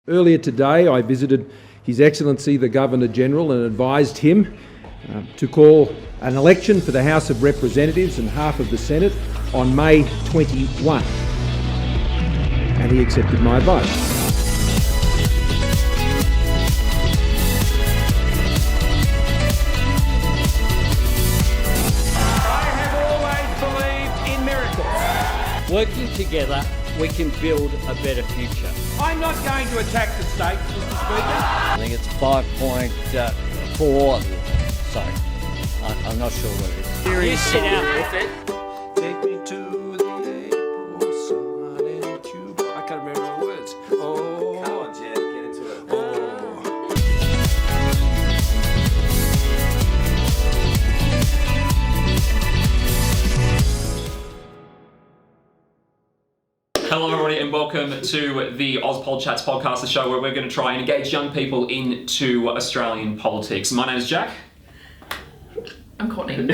Earlier today, I visited His Excellency the Governor-General and advised him to call an election for the House of Representatives and half of the Senate on May 21. And he accepted my advice. I have always believed in miracles. Working together, we can build a better future. I'm not going to attack the states, Mr. Speaker. I think it's 5.4, so I'm not sure what it is. You sit down with it. Take me to the April sun in Cuba. I can't remember the words. Oh, come on, Jed, get into it. Oh. Hello everybody and welcome to the AuspolChats Podcast, the show where we're going to try and engage young people into Australian politics. My name is Jack. I'm Courtney.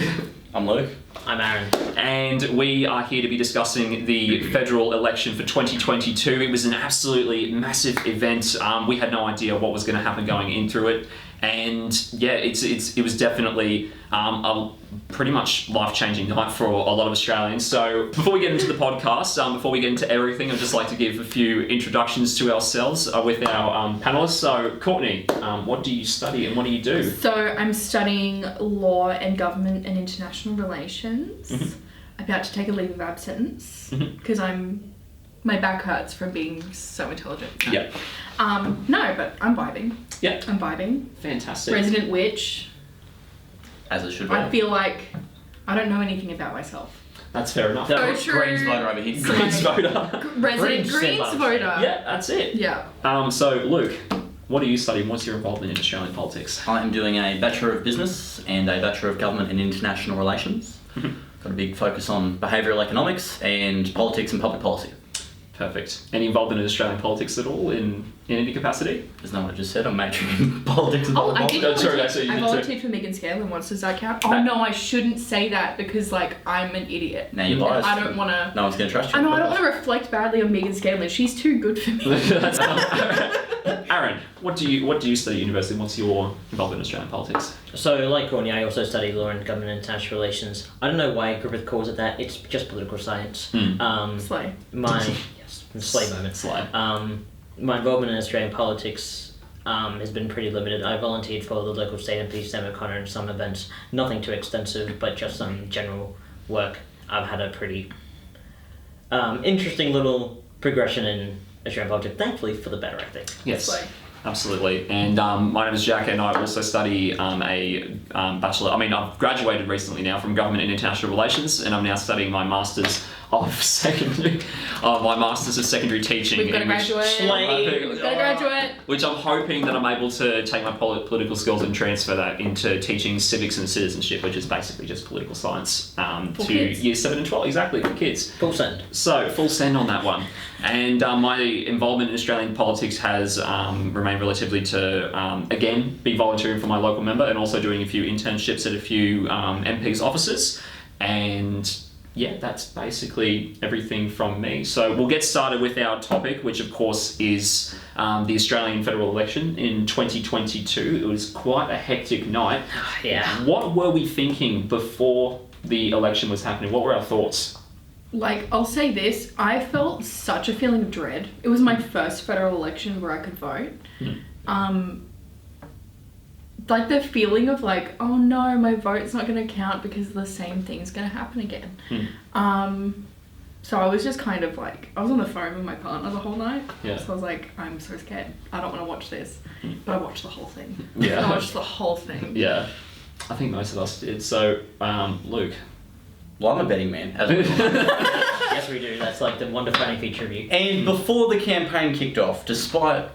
I'm Luke. I'm Aaron. And we are here to be discussing the federal election for 2022. It was an absolutely massive event. We had no idea what was going to happen going in through it. And yeah, it was definitely a pretty much life-changing night for a lot of Australians. So before we get into the podcast, before we get into everything, I'd just like to give a few introductions to ourselves with our panelists. So Courtney, what do you study and what do you do? So I'm studying law and government and international relations. About to take a leave of absence because my back hurts from being so intelligent. Yeah. No, but I'm vibing. Yeah. I'm vibing. Fantastic. Resident witch. As it should be. I feel like I don't know anything about myself. That's fair enough. So true. Greens voter over here. Greens voter. Resident Greens voter. Yeah, that's it. Yeah. So Luke, what do you study and what's your involvement in Australian politics? I'm doing a Bachelor of Business and a Bachelor of Government and International Relations. Got a big focus on behavioural economics and politics and public policy. Perfect. Any involvement in Australian politics at all in any capacity? Isn't that what I just said? I'm majoring in politics and public I policy. did actually, volunteer. you I did volunteered for Megan Scanlon once. Does that count? Oh no, I shouldn't say that because I'm an idiot. Now you're biased. I don't want to. No one's going to trust you. I know. I don't want to reflect badly on Megan Scanlon. She's too good for me. Aaron, what do you study at university? What's your involvement in Australian politics? So, like Courtney, I also study law and government and international relations. I don't know why Griffith calls it that. It's just political science. Slay. Slay moment. Slay. My involvement in Australian politics has been pretty limited. I volunteered for the local state MP, Sam O'Connor, in some events. Nothing too extensive, but just some general work. I've had a pretty interesting little progression in Australian politics, thankfully for the better, I think. Yes. Slay. Absolutely. And my name is Jack and I also study a bachelor. I've graduated recently now from Government and International Relations and I'm now studying my Masters of Secondary Teaching. We've got to graduate. We've got to graduate. Which I'm hoping that I'm able to take my political skills and transfer that into teaching civics and citizenship, which is basically just political science to kids. years 7 and 12. Exactly, for kids. Full send. So, full send on that one. And my involvement in Australian politics has remained relatively to, again, be volunteering for my local member and also doing a few internships at a few MP's offices. And yeah, that's basically everything from me. So we'll get started with our topic, which of course is the Australian federal election in 2022. It was quite a hectic night. Yeah. What were we thinking before the election was happening? What were our thoughts? I'll say this, I felt such a feeling of dread. It was my first federal election where I could vote. The feeling of oh no, my vote's not going to count because the same thing's going to happen again. So I was just kind of I was on the phone with my partner the whole night. Yeah. So I was I'm so scared. I don't want to watch this. But I watched the whole thing. Yeah. I watched the whole thing. Yeah, I think most of us did. So, Luke. Well, I'm a betting man. Yes, we do. That's the one defining feature of you. And before the campaign kicked off, despite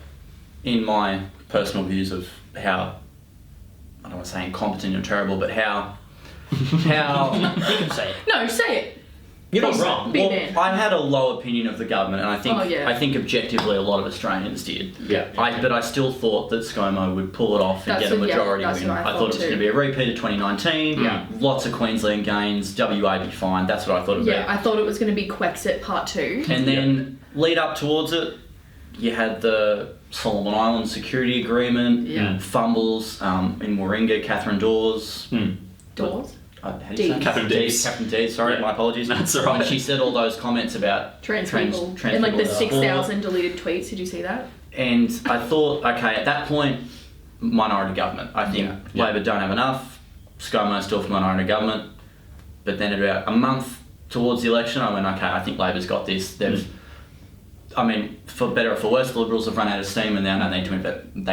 in my personal views of how, I don't want to say incompetent or terrible, but how You can say it. No, say it. You're not wrong. Be well, there. I had a low opinion of the government, and I think Oh, yeah. I think objectively a lot of Australians did. Yeah. But I still thought that ScoMo would pull it off and That's get a what- yeah, majority that's win. what I thought it thought was too. going to be a repeat of 2019. Yeah. Lots of Queensland gains. WA be fine. That's what I thought it would Yeah, be. I thought it was going to be Quexit Part 2. And then lead up towards it, you had the Solomon Islands security agreement, fumbles in Warringah, Catherine Dawes. Doors? How do you say? Catherine Dees. Catherine Dees, sorry, my apologies. That's all right. And she said all those comments about Trans people. And like the people. 6,000 deleted tweets, did you see that? And I thought, okay, at that point, minority government. I think Labor don't have enough. ScoMo's still for minority government. But then about a month towards the election, I went, okay, I think Labor's got this. I mean, for better or for worse, the Liberals have run out of steam and now they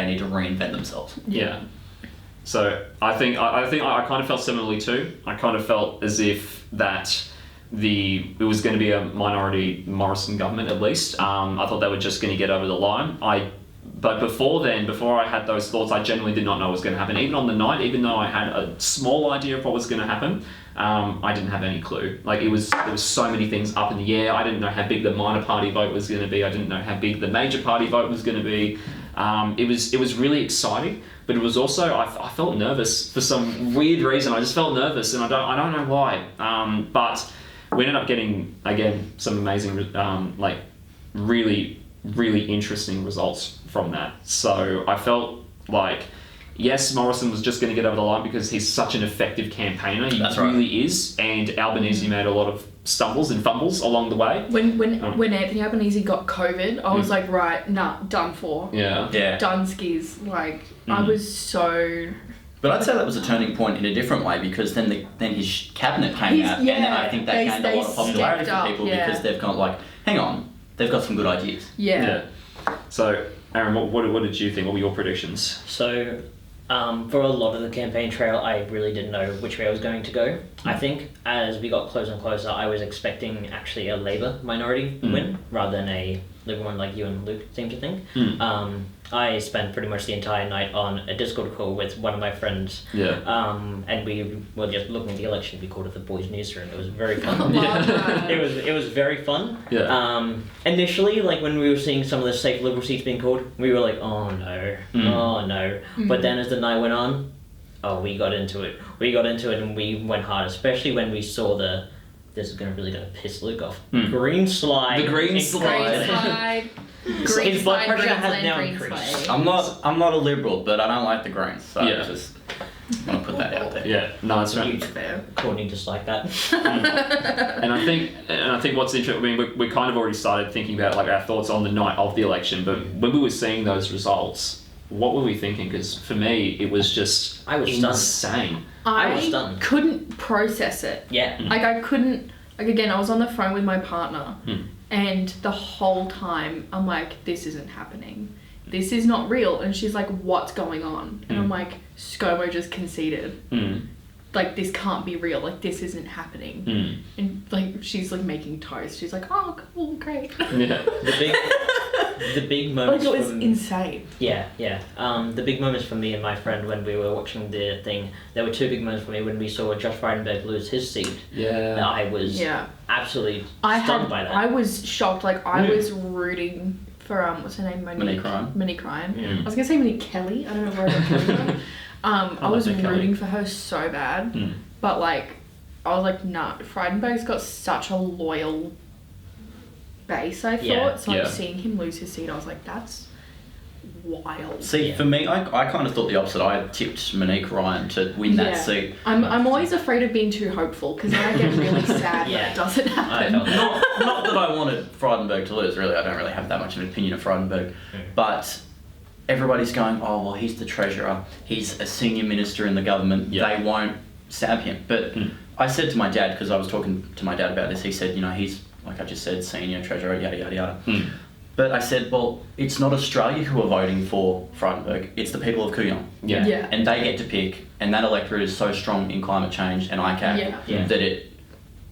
need to reinvent themselves. Yeah. So I think I kind of felt similarly too. I kind of felt as if that it was going to be a minority Morrison government at least. I thought they were just going to get over the line. But before I had those thoughts, I genuinely did not know what was going to happen. Even on the night, even though I had a small idea of what was going to happen, I didn't have any clue. Like there was so many things up in the air. I didn't know how big the minor party vote was going to be. I didn't know how big the major party vote was going to be. It was really exciting, but it was also I felt nervous for some weird reason. I just felt nervous, and I don't know why. But we ended up getting again some amazing, really really interesting results from that. So I felt like, yes, Morrison was just going to get over the line because he's such an effective campaigner. He really is. And Albanese made a lot of stumbles and fumbles along the way. When Anthony Albanese got COVID, I was like, right, nah, done for. Yeah. Done skis. Like, I was so... But I'd say that was a turning point in a different way because then his cabinet came out and then I think that gained a lot of popularity for people because they've gone like, hang on, they've got some good ideas. Yeah. So, Aaron, what did you think? What were your predictions? So, for a lot of the campaign trail, I really didn't know which way I was going to go. I think as we got closer and closer, I was expecting actually a Labour minority win rather than a Liberal one like you and Luke seem to think. I spent pretty much the entire night on a Discord call with one of my friends. And we were just looking at the election. We called it the Boys Newsroom. It was very fun. It was very fun. Initially, like when we were seeing some of the safe Liberal seats being called, we were like, oh no. But then as the night went on, we got into it. And we went hard, especially when we saw this is really gonna piss Luke off. Green slide. The green slide. His blood pressure has now increased. I'm not a Liberal, but I don't like the Greens, so I just want to put that out there. Yeah, no, that's right. Huge fan. Courtney just like that. And I think what's interesting. I mean, we kind of already started thinking about like our thoughts on the night of the election, but when we were seeing those results, what were we thinking? Because for me, it was just insane. I was stunned. Couldn't process it. Yeah. Like I couldn't. Like again, I was on the phone with my partner. And the whole time, I'm like, this isn't happening. This is not real. And she's like, what's going on? And I'm like, ScoMo just conceded. Like, this can't be real. Like, this isn't happening. And, like, she's, like, making toast. She's like, oh, cool, great. Yeah. The big moments. Like, it was insane. Yeah. The big moments for me and my friend when we were watching the thing, there were two big moments for me when we saw Josh Frydenberg lose his seat. Yeah. I was absolutely stunned by that. I was shocked. Like, I was rooting for, what's her name? Monique Ryan. Monique Ryan. I was going to say Monique Kelly. I don't know where I got Kelly from. I was rooting for her so bad. But, like, I was like, nah, Frydenberg's got such a loyal base, I thought. So, like, seeing him lose his seat, I was like, that's wild. See, for me, I kind of thought the opposite. I tipped Monique Ryan to win that seat. I'm always afraid of being too hopeful because then I get really sad when it doesn't happen. Not that I wanted Frydenberg to lose, really. I don't really have that much of an opinion of Frydenberg. But everybody's going, oh, well, he's the treasurer. He's a senior minister in the government. They won't stab him. But I said to my dad, because I was talking to my dad about this, he said, you know, he's, like I just said, senior treasurer, yada, yada, yada. But I said, well, it's not Australia who are voting for Frydenberg, it's the people of Kooyong. And they get to pick, and that electorate is so strong in climate change and ICAC that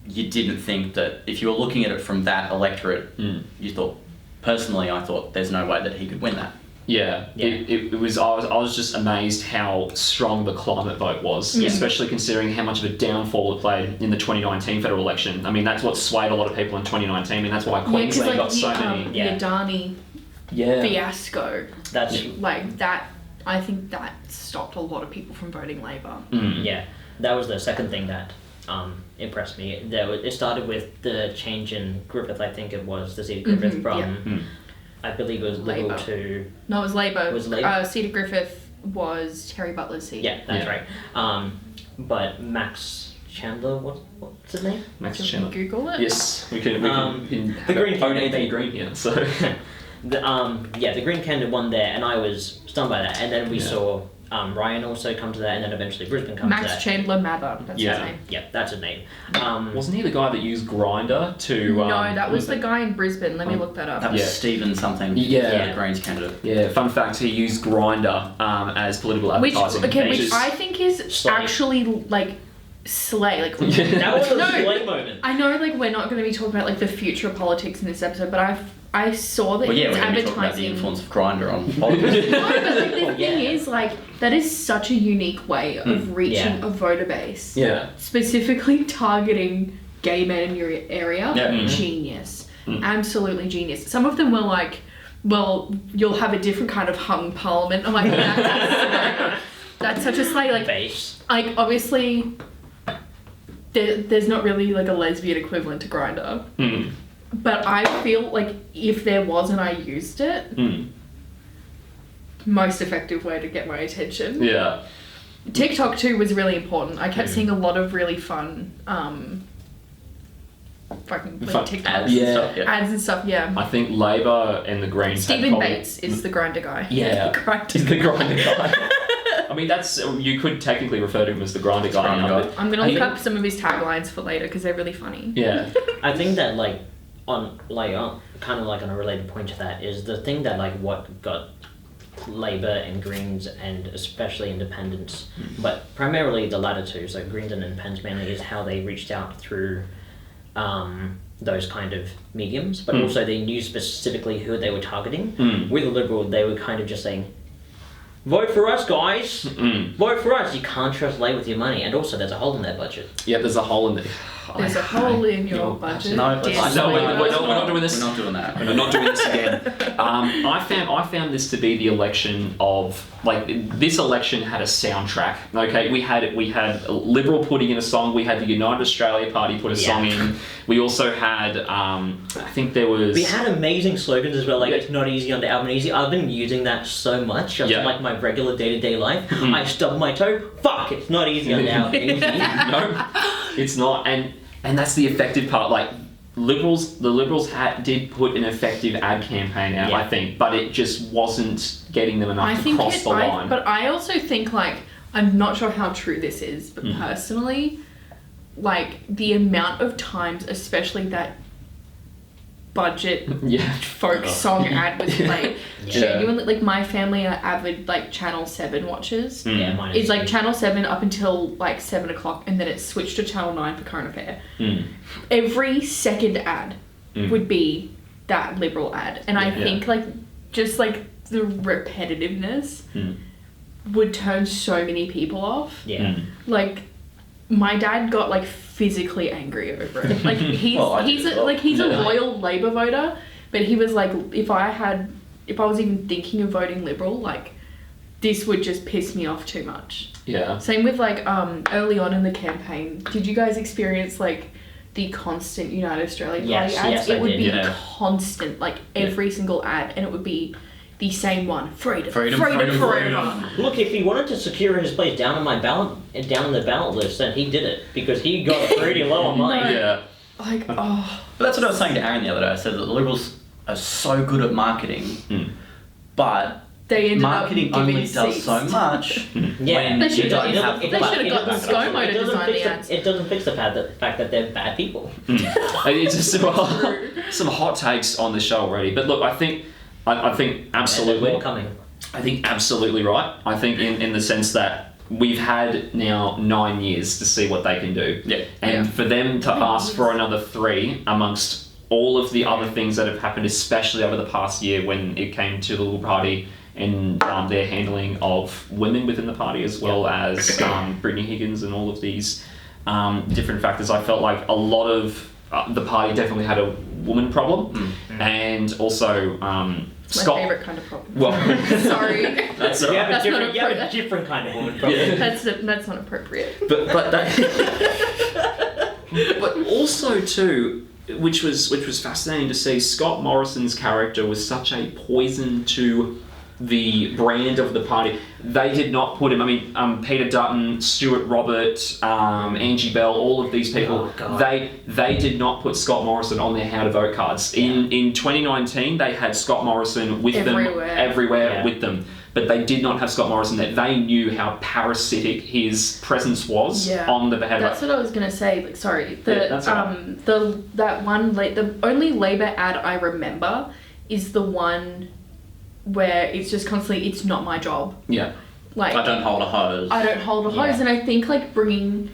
you didn't think that, if you were looking at it from that electorate, you thought, personally, I thought there's no way that he could win that. It was. I was just amazed how strong the climate vote was, especially considering how much of a downfall it played in the 2019 federal election. I mean, that's what swayed a lot of people in 2019. I mean, that's why Queensland got so many. The Adani fiasco. That's like that. I think that stopped a lot of people from voting Labor. Yeah, that was the second thing that impressed me. It started with the change in Griffith. I think it was the seat of Griffith from. I believe it was Liberal Labour. to... No, it was Labour. It was Labour? Cedar Griffith was Terry Butler's seat. Yeah, that's right. But Max Chandler, what's his name? Max Can Chandler. we Google it? Yes, we can the Green own candidate. Anthony Green here. So The Green candidate won there, and I was stunned by that. And then we saw Ryan also come to that, and then eventually Brisbane come to that. Max Chandler Mather. That's his name. Yeah, that's his name. wasn't he the guy that used Grindr to? No, that was the guy in Brisbane. Let me look that up. That was Yeah. Stephen something. Yeah. The Greens candidate. Yeah. Fun fact: he used Grindr as political advertising. Which I think is Slay. actually like slay. Like That was a No. slay moment. I know, like we're not going to be talking about like the future of politics in this episode, but I saw that Well, yeah, he was we're going to be talking about the advertising. influence of Grindr on politics. No, but like the thing yeah. is, like that is such a unique way of reaching Yeah. a voter base. Yeah. Specifically targeting gay men in your area. Yeah. Genius. Absolutely genius. Some of them were like, well, you'll have a different kind of hung parliament. I'm like, that's such a slay. Like, Base. like obviously, there's not really like a lesbian equivalent to Grindr. But I feel like if there was and I used it, most effective way to get my attention. Yeah. TikTok too was really important. I kept seeing a lot of really fun fucking like, Fun TikToks. ads and stuff, yeah. Ads and stuff, yeah. I think Labor and the Greens. had Stephen probably- Bates is the Grindr guy. Yeah. Grindr. He's the Grindr guy. I mean, that's you could technically refer to him as the Grindr guy. Grindr now, guy. but I'm gonna I look think- up some of his taglines for later because they're really funny. Yeah. I think that kind of like on a related point to that is the thing that like what got Labour and Greens and especially Independents, but primarily the latter two, so Greens and Independents mainly, is how they reached out through those kind of mediums, but also they knew specifically who they were targeting. With the Liberal, they were kind of just saying, vote for us, guys! Vote for us! You can't trust Labour with your money, and also there's a hole in their budget. Yeah, there's a hole in there. There's a hole in your budget. No, dear let's No, Labour. we're not doing this. We're not doing that. We're not doing this again. I found this to be the election of like this election had a soundtrack. Okay, we had Liberal putting in a song. We had the United Australia Party put a song in. We also had I think there was. We had amazing slogans as well, like Yeah. it's not easy on the Albanese. I've been using that so much, just Yeah. in like my regular day-to-day life. I stubbed my toe. Fuck, it's not easy on the Albanese. No, it's not, and that's the effective part. Like the Liberals did put an effective ad campaign out, Yeah. I think, but it just wasn't getting them enough to cross the line. But I also think like I'm not sure how true this is, but personally, like the amount of times, especially that budget Yeah. folk song ad was played. Yeah. Genuinely, like my family are avid like Channel 7 watchers. Yeah, mine It's like Channel 7 up until like 7 o'clock, and then it switched to Channel 9 for current affair. Every second ad would be that Liberal ad, and I Yeah. think like just like the repetitiveness would turn so many people off. Yeah. Like my dad got like physically angry over it. Like he's Well, I did he's as a, well. like he's a Yeah. loyal Labor voter, but he was like, if I was even thinking of voting Liberal, like this would just piss me off too much. Yeah. Same with like early on in the campaign. Did you guys experience like the constant United Australia Party Yes, ads? yes, I It would did. be Yeah. constant, like every single ad, and it would be the same one: freedom, Freedom, freedom, freedom, forever. freedom. Look, if he wanted to secure his place down on the ballot list, then he did it because he got pretty low on mine. Yeah. Like oh. But that's what I was saying to Aaron the other day. I said that the Liberals are so good at marketing, but They ended marketing up giving only does seats. so much. Yeah, when They you should've- don't it have doesn't- they should've got budget. ScoMo to design the fix ads. it doesn't fix the fact that they're bad people. It's just some hot takes on the show already. But look, I think absolutely. More coming. I think absolutely right. I think in the sense that we've had now 9 years to see what they can do. Yeah. And Yeah. for them to ask for another 3 amongst all of the other things that have happened, especially over the past year when it came to the Liberal Party and their handling of women within the party, as well as Brittany Higgins and all of these different factors, I felt like a lot of the party definitely had a woman problem, and also It's my favourite kind of problem. Well, Sorry. that's You have, That's not you have a appropriate. different kind of woman problem. That's not appropriate. but that, but also too, which was fascinating to see. Scott Morrison's character was such a poison to the brand of the party. They did not put him. I mean, Peter Dutton, Stuart Robert, Angie Bell, all of these people. They did not put Scott Morrison on their how to vote cards. In 2019, they had Scott Morrison with them everywhere with them. But they did not have Scott Morrison there. They knew how parasitic his presence was on the behaviour. That's what I was gonna say. Like, sorry, the only Labour ad I remember is the one where it's just constantly, it's not my job. Yeah. Like, I don't hold a hose. And I think like bringing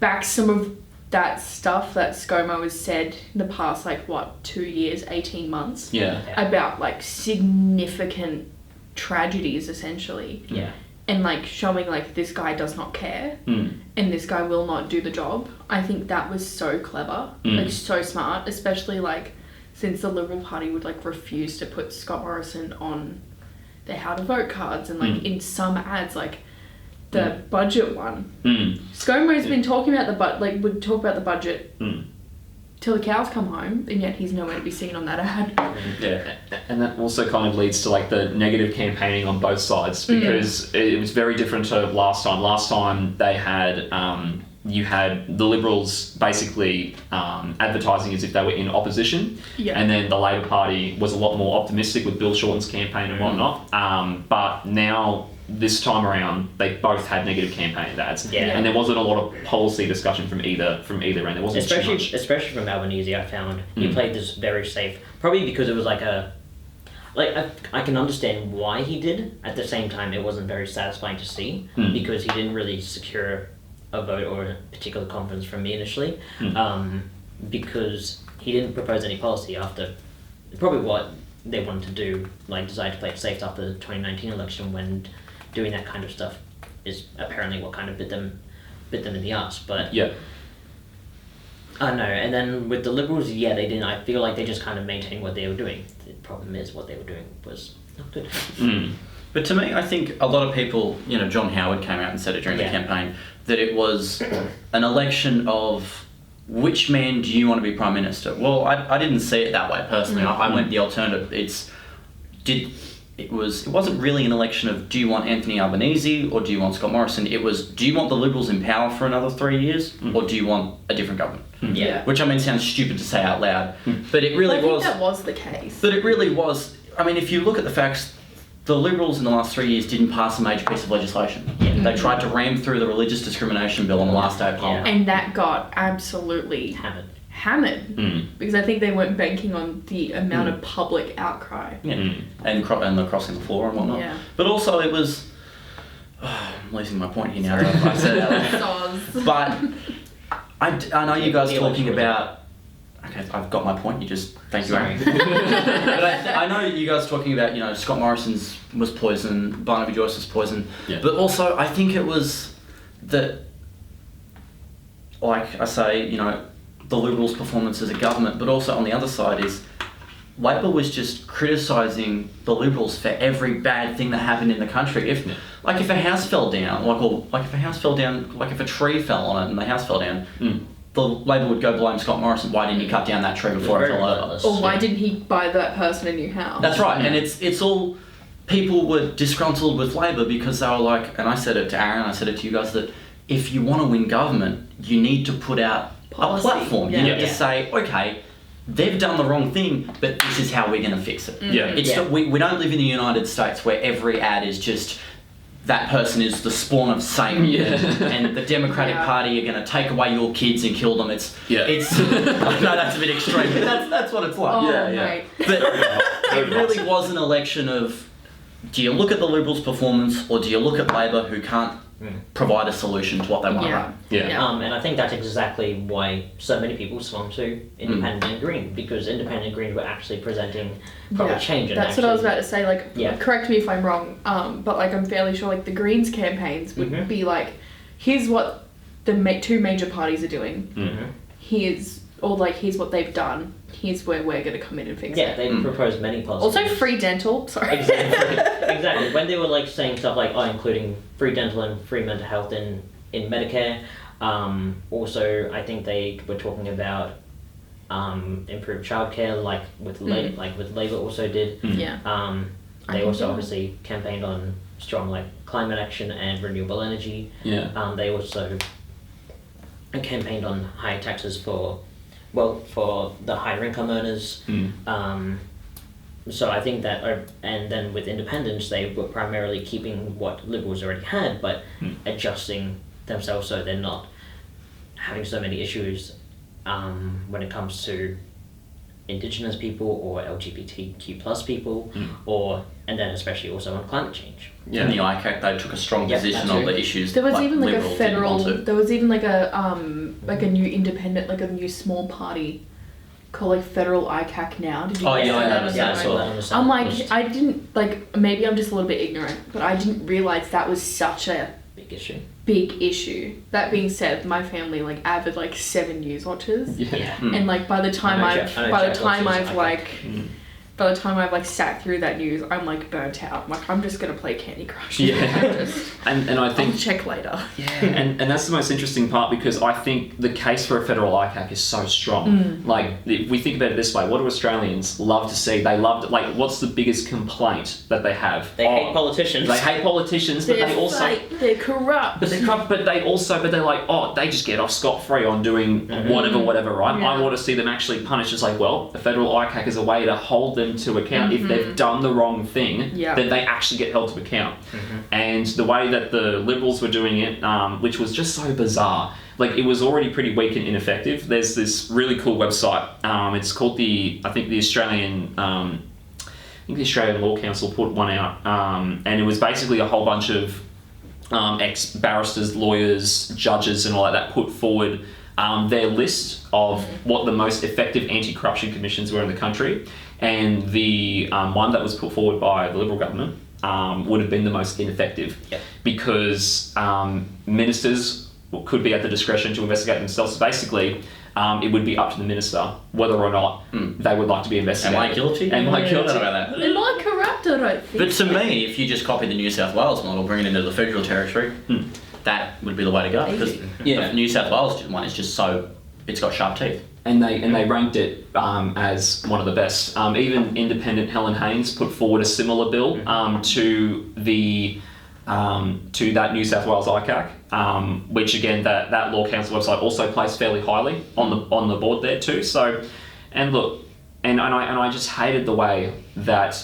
back some of that stuff that ScoMo has said in the past, like 2 years, 18 months. About like significant tragedies essentially, and like showing like this guy does not care and this guy will not do the job. I think that was so clever, like so smart, especially like since the Liberal Party would like refuse to put Scott Morrison on their how to vote cards, and like in some ads, like the budget one, ScoMo's been talking about would talk about the budget till the cows come home, and yet he's nowhere to be seen on that ad. And that also kind of leads to like the negative campaigning on both sides, because it was very different to last time. Last time they had you had the Liberals basically advertising as if they were in opposition, and then the Labor Party was a lot more optimistic with Bill Shorten's campaign and whatnot. But now, this time around, they both had negative campaign ads, and there wasn't a lot of policy discussion from either end. There wasn't especially from Albanese. I found he played this very safe, probably because it was like I can understand why he did. At the same time, it wasn't very satisfying to see because he didn't really secure a vote or a particular confidence from me initially, because he didn't propose any policy after probably what they wanted to do, like decided to play it safe after the 2019 election, when doing that kind of stuff is apparently what kind of bit them in the arse. But I don't know. And then with the Liberals, they didn't. I feel like they just kind of maintained what they were doing. The problem is what they were doing was not good. But to me, I think a lot of people, John Howard came out and said it during the campaign, that it was an election of which man do you want to be Prime Minister? Well, I didn't see it that way personally. I went the alternative. It wasn't really an election of do you want Anthony Albanese or do you want Scott Morrison? It was, do you want the Liberals in power for another 3 years or do you want a different government? Which sounds stupid to say out loud, but it really was. I think that was the case. But it really was. I mean, if you look at the facts, the Liberals in the last 3 years didn't pass a major piece of legislation. They tried to ram through the religious discrimination bill on the last day of Parliament. And that got absolutely hammered. Because I think they weren't banking on the amount of public outcry. And the crossing the floor and whatnot. But also it was... I'm losing my point here now. I said that. But I know you guys talking about... Okay, I've got my point. Thank you. But I know you guys talking about, Scott Morrison's was poison, Barnaby Joyce was poison. But also, I think it was that, like I say, the Liberals' performance as a government, but also on the other side is Labor was just criticising the Liberals for every bad thing that happened in the country. If a house fell down, if a tree fell on it and the house fell down, the Labor would go blame Scott Morrison. Why didn't he cut down that tree before it fell over? Or why didn't he buy that person a new house? That's right, and it's all, people were disgruntled with Labor because they were like, and I said it to Aaron, I said it to you guys, that if you want to win government, you need to put out policy. A platform. You need to say, okay, they've done the wrong thing, but this is how we're going to fix it. We don't live in the United States where every ad is just, that person is the spawn of Satan, and the Democratic Party are going to take away your kids and kill them. It's I know that's a bit extreme, but that's what it's like. But it really was an election of, do you look at the Liberals' performance or do you look at Labor, who can't provide a solution to what they want to run? And I think that's exactly why so many people swung to Independent and Green, because Independent and Green were actually presenting proper change. That's what I was about to say. Like, correct me if I'm wrong, but like I'm fairly sure like the Greens campaigns would be like, here's what the two major parties are doing. Here's what they've done. Here's where we're going to come in and fix it. They proposed many policies. Also free dental, sorry. Exactly. When they were like saying stuff like, including free dental and free mental health in Medicare. Also, I think they were talking about improve childcare, like with Labour also did. Yeah. They I also think- obviously campaigned on strong like climate action and renewable energy. Yeah. They also campaigned on high taxes for the higher income earners. So I think that, and then with independence, they were primarily keeping what Liberals already had, but adjusting themselves so they're not having so many issues when it comes to Indigenous people or LGBTQ plus people, and then especially also on climate change. Yeah. In the ICAC, they took a strong Yeah, position that's on true. the issues. There was like even like a Liberals didn't want federal. to. There was even like a new independent, like a new small party called like Federal ICAC Now. Did you? Oh, guys yeah, see I that noticed on that, the I saw road? that. on the I'm like, list. I didn't like. Maybe I'm just a little bit ignorant, but I didn't realize that was such a Big issue. big issue. That being said, my family like avid like 7 News watchers, Yeah. and like by the time I know I've Jack- I know by the Jack time watches I've ICAC. like by the time I've like sat through that news, I'm like burnt out. Like I'm just gonna play Candy Crush. Yeah. I'm just, And I I'll think check later. yeah, and that's the most interesting part because I think the case for a federal ICAC is so strong. Like if we think about it this way, what do Australians love to see? They love like what's the biggest complaint that they have? They hate politicians. They hate politicians, but They're they also fake, they're corrupt. but they're like, oh, they just get off scot-free on doing whatever, right? Yeah. I want to see them actually punished. It's like, well, the federal ICAC is a way to hold them to account. If they've done the wrong thing, Yeah. then they actually get held to account. And the way that the Liberals were doing it, which was just so bizarre, like it was already pretty weak and ineffective. There's this really cool website. It's called the Australian Law Council put one out, and it was basically a whole bunch of ex-barristers, lawyers, judges and all that put forward their list of what the most effective anti-corruption commissions were in the country, and the one that was put forward by the Liberal government would have been the most ineffective because ministers could be at the discretion to investigate themselves. So basically, it would be up to the minister whether or not they would like to be investigated. Am I guilty? Am I I don't guilty? know about that. Am I corrupt? I don't think. But to me, if you just copy the New South Wales model, bring it into the federal territory, that would be the way to go. Because Yeah. the New South Wales one is just so, it's got sharp teeth. And they ranked it as one of the best. Even independent Helen Haynes put forward a similar bill to that New South Wales ICAC, which again that Law Council website also placed fairly highly on the board there too. So, and look, and I just hated the way that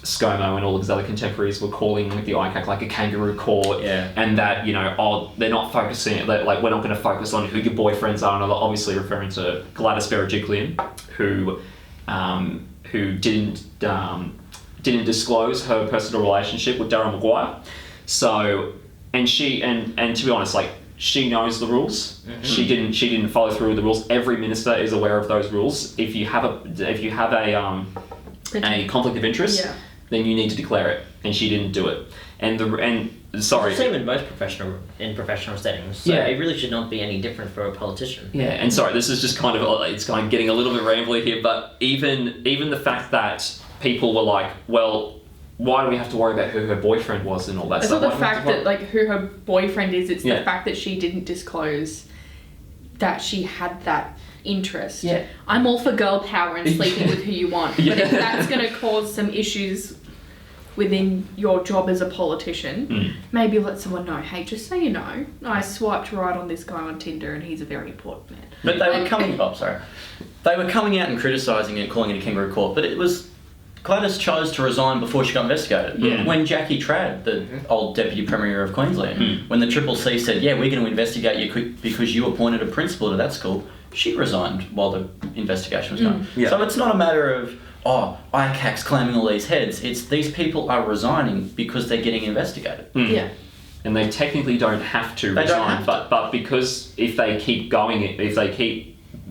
ScoMo and all of his other contemporaries were calling the ICAC like a kangaroo court, and that they're not focusing, like we're not going to focus on who your boyfriends are, and I'm obviously referring to Gladys Berejiklian, who didn't disclose her personal relationship with Darryl Maguire. So, and to be honest, like she knows the rules. She didn't follow through with the rules. Every minister is aware of those rules. If you have a conflict of interest, then you need to declare it, and she didn't do it. Sorry. Same in most professional settings. So it really should not be any different for a politician. Yeah, and sorry, this is just kind of getting a little bit rambly here, but even the fact that people were like, well, why do we have to worry about who her boyfriend was and all that It's stuff? not the fact that like who her boyfriend is. It's Yeah. the fact that she didn't disclose that she had that interest. Yeah. I'm all for girl power and sleeping with who you want, but if that's going to cause some issues within your job as a politician, maybe let someone know. Hey, just so you know, I swiped right on this guy on Tinder, and he's a very important man. But they were coming They were coming out and criticising it, calling it a kangaroo court, but it was Gladys chose to resign before she got investigated. Yeah. When Jackie Trad, the old Deputy Premier of Queensland, when the Triple C said, yeah, we're going to investigate you because you appointed a principal to that school, she resigned while the investigation was going. Yeah. So it's not a matter of, ICAC's claiming all these heads. It's these people are resigning because they're getting investigated. Yeah. And they technically don't have to They don't resign, have to. but because if they keep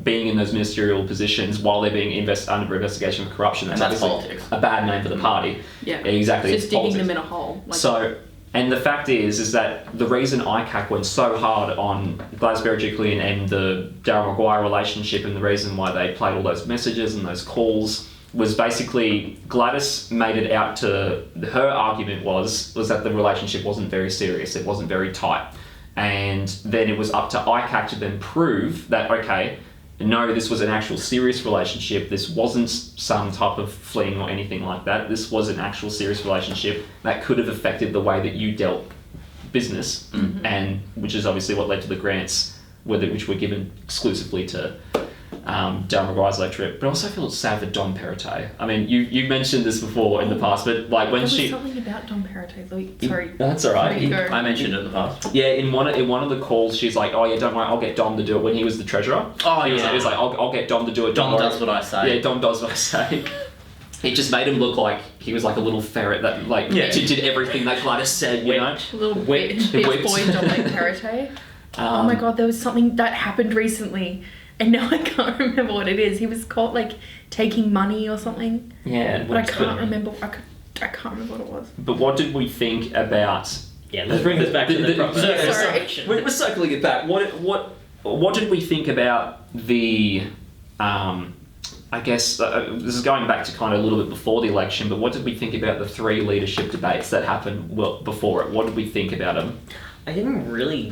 being in those ministerial positions while they're being under investigation for corruption, And that's politics. a bad name for the party. Yeah. Exactly. Just it's digging politics. them in a hole. Like, So, and the fact is that the reason ICAC went so hard on Gladys Berejiklian and the Darryl Maguire relationship, and the reason why they played all those messages and those calls, was basically Gladys made it out to, her argument was that the relationship wasn't very serious, it wasn't very tight. And then it was up to ICAC to then prove that, okay, no, this was an actual serious relationship. This wasn't some type of fling or anything like that. This was an actual serious relationship that could have affected the way that you dealt business, and which is obviously what led to the grants, which were given exclusively to Darren Maguire's electorate. But I also feel sad for Dom Perrottet. I mean, you mentioned this before in the past, but like when There was she... something about Dom Perrottet. Sorry. That's all right. There you go. I mentioned it in the past. Yeah, in one of the calls, she's like, "Oh yeah, don't worry, I'll get Dom to do it." When he was the treasurer, Oh, he was yeah. like, "I'll get Dom to do it." Dom don't worry." does what I say. Yeah, Dom does what I say. It just made him look like he was like a little ferret that like did everything that Gladys said, you know. Little Whipped. bitch boy Dominic Perrottet. Oh my god, there was something that happened recently, and now I can't remember what it is. He was caught like taking money or something. Yeah, But I can't remember. I can't remember what it was. But what did we think about? Yeah, let's bring this back to the proper Sorry. section. We're circling it back. What did we think about the? I guess this is going back to kind of a little bit before the election. But what did we think about the 3 leadership debates that happened before it? What did we think about them? I didn't really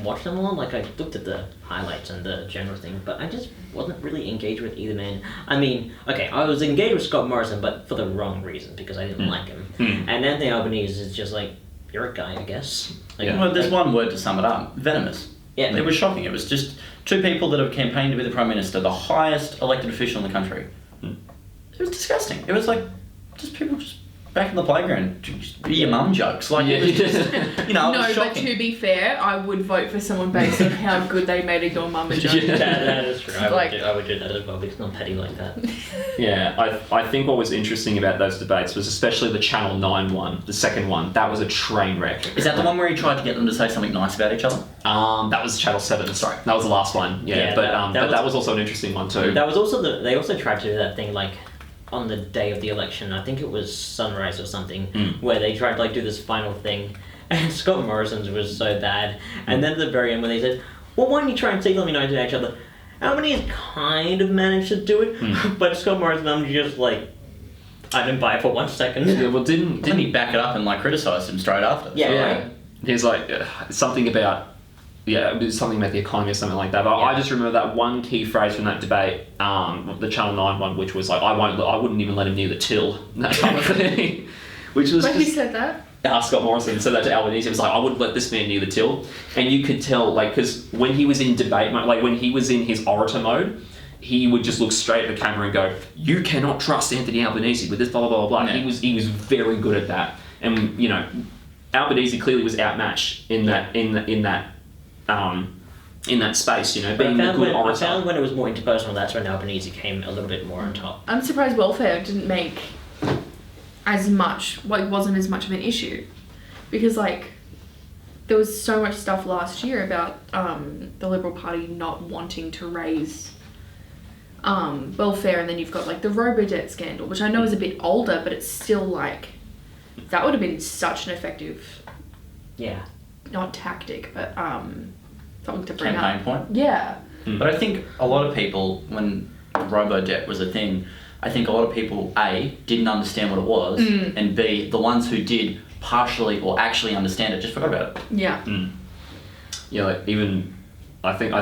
watch them a lot. Like, I looked at the highlights and the general thing, but I just wasn't really engaged with either man. I mean, okay, I was engaged with Scott Morrison, but for the wrong reason, because I didn't like him. And Anthony Albanese is just like, you're a guy, I guess. Like, Well, there's one word to sum it up: venomous. Yeah. It was shocking. It was just 2 people that have campaigned to be the Prime Minister, the highest elected official in the country. It was disgusting. It was like just people just back in the playground, just be your mum jokes. Like, it was just, you know, it No, was but shocking. to be fair, I would vote for someone based on how good they made a your mum a joke. that is true. Like- I would do that as well, because it's not petty like that. Yeah, I think what was interesting about those debates was especially the Channel 9 one, the second one. That was a train wreck. Is that the one where he tried to get them to say something nice about each other? That was Channel 7. Sorry, that was the last one. Yeah, Yeah, but that that was also an interesting one too. That was also they also tried to do that thing like on the day of the election. I think it was Sunrise or something, where they tried to like do this final thing, and Scott Morrison's was so bad. And then at the very end, when they said, "Well, why don't you try and say something nice to each other?" Albanese kind of managed to do it, but Scott Morrison, I'm just like, I didn't buy it for 1 second. Yeah, well, didn't he back it up and like criticise him straight after? Yeah. Yeah, Right. he's like something about it was something about the economy or something like that. But I just remember that one key phrase from that debate, the Channel 9 one, which was like, I wouldn't even let him near the till, that kind of thing. Which was But who just, said that? Scott Morrison said that to Albanese. He was like, I wouldn't let this man near the till, and you could tell, like, because when he was in debate mode, like when he was in his orator mode, he would just look straight at the camera and go, "You cannot trust Anthony Albanese with this blah blah blah blah." Yeah. He was very good at that, and you know, Albanese clearly was outmatched in that space, you know, being a good I orator. found when it was more interpersonal, that's when Albanese came a little bit more on top. I'm surprised welfare didn't make as much, like, wasn't as much of an issue. Because, like, there was so much stuff last year about the Liberal Party not wanting to raise welfare, and then you've got, like, the robo-debt scandal, which I know is a bit older, but it's still, like, that would have been such an effective, Yeah. not tactic, but something to bring Campaign up. point. Yeah. But I think a lot of people, when robo-debt was a thing, I think a lot of people, A, didn't understand what it was, and B, the ones who did partially or actually understand it just forgot about it. Yeah. Yeah, like even I think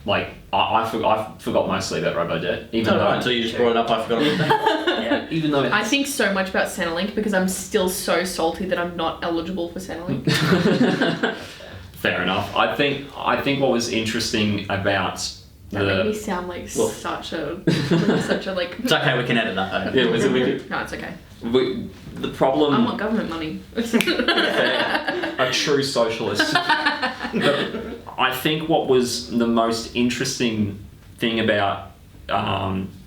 like I forgot mostly about robo-debt, even No, though until you just brought it up, I forgot everything. Yeah. even though I think so much about Centrelink because I'm still so salty that I'm not eligible for Centrelink. fair enough. I think what was interesting about That made me sound like such a like. It's okay, we can edit that though. yeah, was it No, it's okay. the problem. I want government money. A true socialist. But I think what was the most interesting thing about,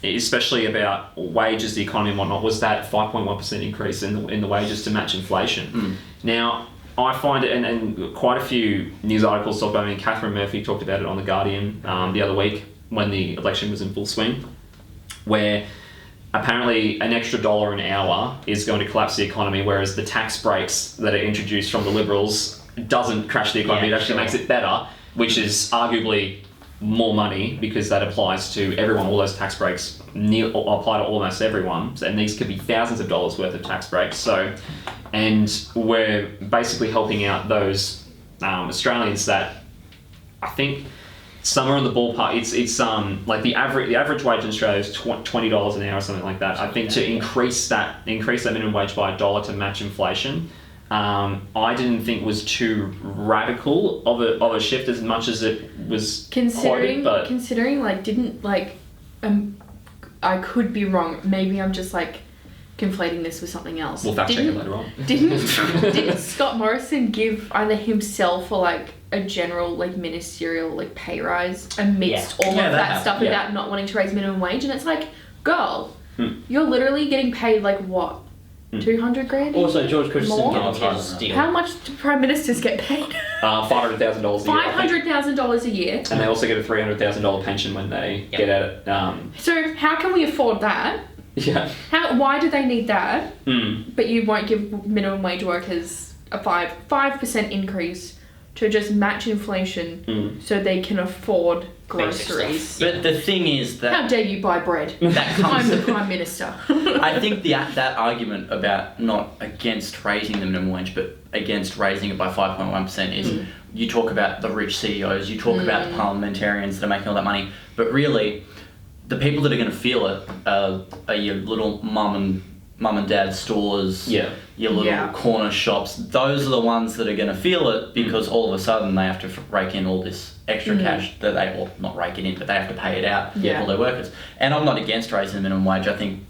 especially about wages, the economy and whatnot, was that 5.1% increase in the wages to match inflation. Now, I find it, and quite a few news articles talk about it. I mean, Catherine Murphy talked about it on The Guardian the other week when the election was in full swing, where apparently an extra $1 an hour is going to collapse the economy, whereas the tax breaks that are introduced from the Liberals doesn't crash the economy. Yeah, it actually sure. makes it better, which is arguably more money because that applies to everyone. All those tax breaks apply to almost everyone, and these could be thousands of dollars worth of tax breaks. So, and we're basically helping out those Australians that I think somewhere in the ballpark. It's like the average wage in Australia is $20 an hour or something like that. I think to increase that minimum wage by $1 to match inflation, I didn't think was too radical of a shift as much as it was Considering, quoted, but considering like didn't like I could be wrong. Maybe I'm just like conflating this with something else. we'll fact check it later on. Didn't Scott Morrison give either himself or like a general like ministerial like pay rise amidst all of that stuff about not wanting to raise minimum wage? And it's like, girl, you're literally getting paid like what? 200 grand? Also, George Christensen More? getting his deal. How much do prime ministers get paid? $500,000 a year. I think. $500,000 a year. And they also get a $300,000 pension when they get out. So how can we afford that? Yeah. Why do they need that? But you won't give minimum wage workers a 5% increase to just match inflation so they can afford groceries. But the thing is that... How dare you buy bread? I'm the Prime Minister. I think that argument about not against raising the minimum wage, but against raising it by 5.1% is you talk about the rich CEOs, you talk about the parliamentarians that are making all that money, but really the people that are going to feel it are your little mum and dad stores, your little corner shops. Those are the ones that are going to feel it because all of a sudden they have to rake in all this extra cash that they, well, not rake it in, but they have to pay it out to all their workers. And I'm not against raising the minimum wage. I think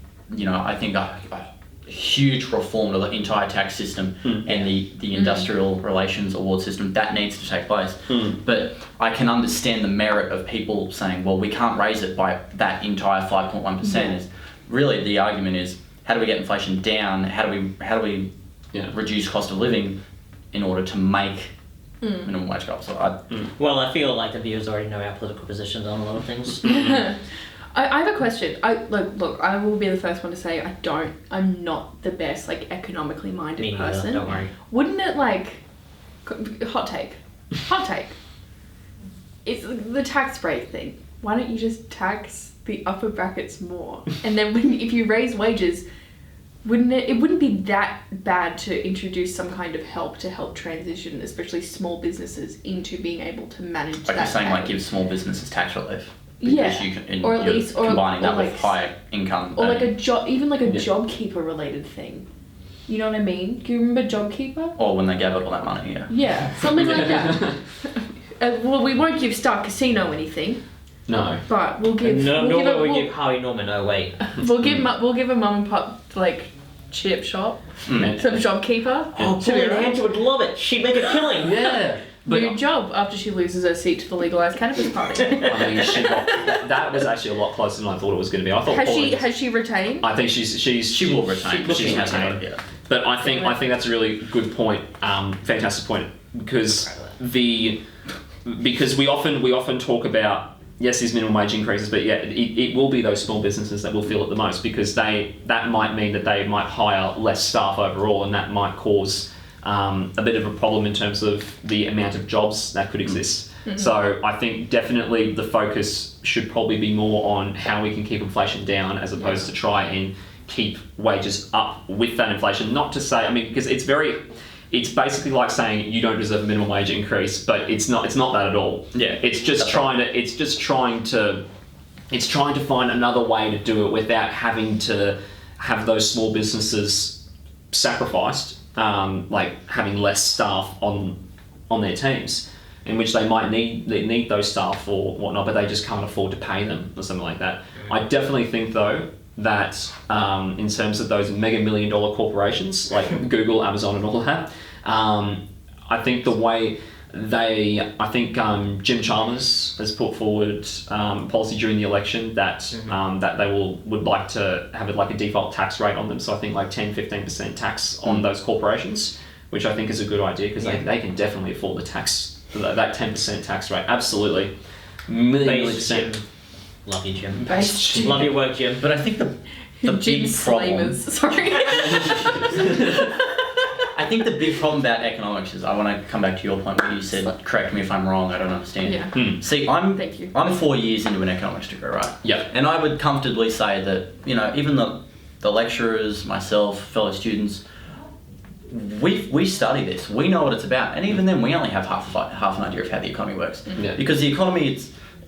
a huge reform to the entire tax system and the industrial relations award system, that needs to take place. But I can understand the merit of people saying, well, we can't raise it by that entire 5.1%. Is really the argument is, how do we get inflation down? How do we reduce cost of living in order to make minimum wage go up? So Well, I feel like the viewers already know our political positions on a lot of things. I have a question. Look, I will be the first one to say I'm not the best like economically minded person. Don't worry. Wouldn't it like hot take? It's the tax break thing. Why don't you just tax the upper brackets more? And then if you raise wages, it wouldn't be that bad to introduce some kind of help to help transition, especially small businesses, into being able to manage like that. you're saying, pay. like give small businesses tax relief. Because or at least combining that like, with higher income. Or like a job, even like a JobKeeper related thing. You know what I mean? Do you remember JobKeeper? Or when they gave it all that money, Yeah, something like that. Well, we won't give Star Casino anything. No. But we'll give. We give Harvey Norman. Oh wait. We'll give a mum and pop like chip shop, some JobKeeper. Oh, Pauline Hanson would love it. She'd make a killing. Yeah. New job after she loses her seat to the legalised cannabis party. I mean, that was actually a lot closer than I thought it was going to be. I thought has she retained? I think she will retain. She's retained. Yeah. But I think that's a really good point, fantastic point, because we often talk about, yes, these minimum wage increases, but it will be those small businesses that will feel it the most, because that might mean that they might hire less staff overall, and that might cause a bit of a problem in terms of the amount of jobs that could exist. So I think definitely the focus should probably be more on how we can keep inflation down, as opposed to try and keep wages up with that inflation. Not to say, because it's basically like saying you don't deserve a minimum wage increase, but it's not that at all. Yeah. It's trying to find another way to do it without having to have those small businesses sacrificed, like having less staff on their teams, in which they might need those staff or whatnot, but they just can't afford to pay them or something like that. I definitely think though that in terms of those mega $1 million corporations like Google, Amazon and all that, I think the way Jim Chalmers has put forward policy during the election that they would like to have it like a default tax rate on them. So I think like 10-15% tax on those corporations, which I think is a good idea, because they can definitely afford that 10% tax rate. Absolutely. Million%. Love you, Jim. Based Love your work, Jim. But I think the Jim big problem... Slamers. Sorry. I think the big problem about economics is, I want to come back to your point where you said, correct me if I'm wrong, I don't understand. Yeah. See, Thank you. I'm 4 years into an economics degree, right? Yeah. And I would comfortably say that, even the lecturers, myself, fellow students, we study this. We know what it's about. And even then, we only have half an idea of how the economy works. Yeah. Because the economy,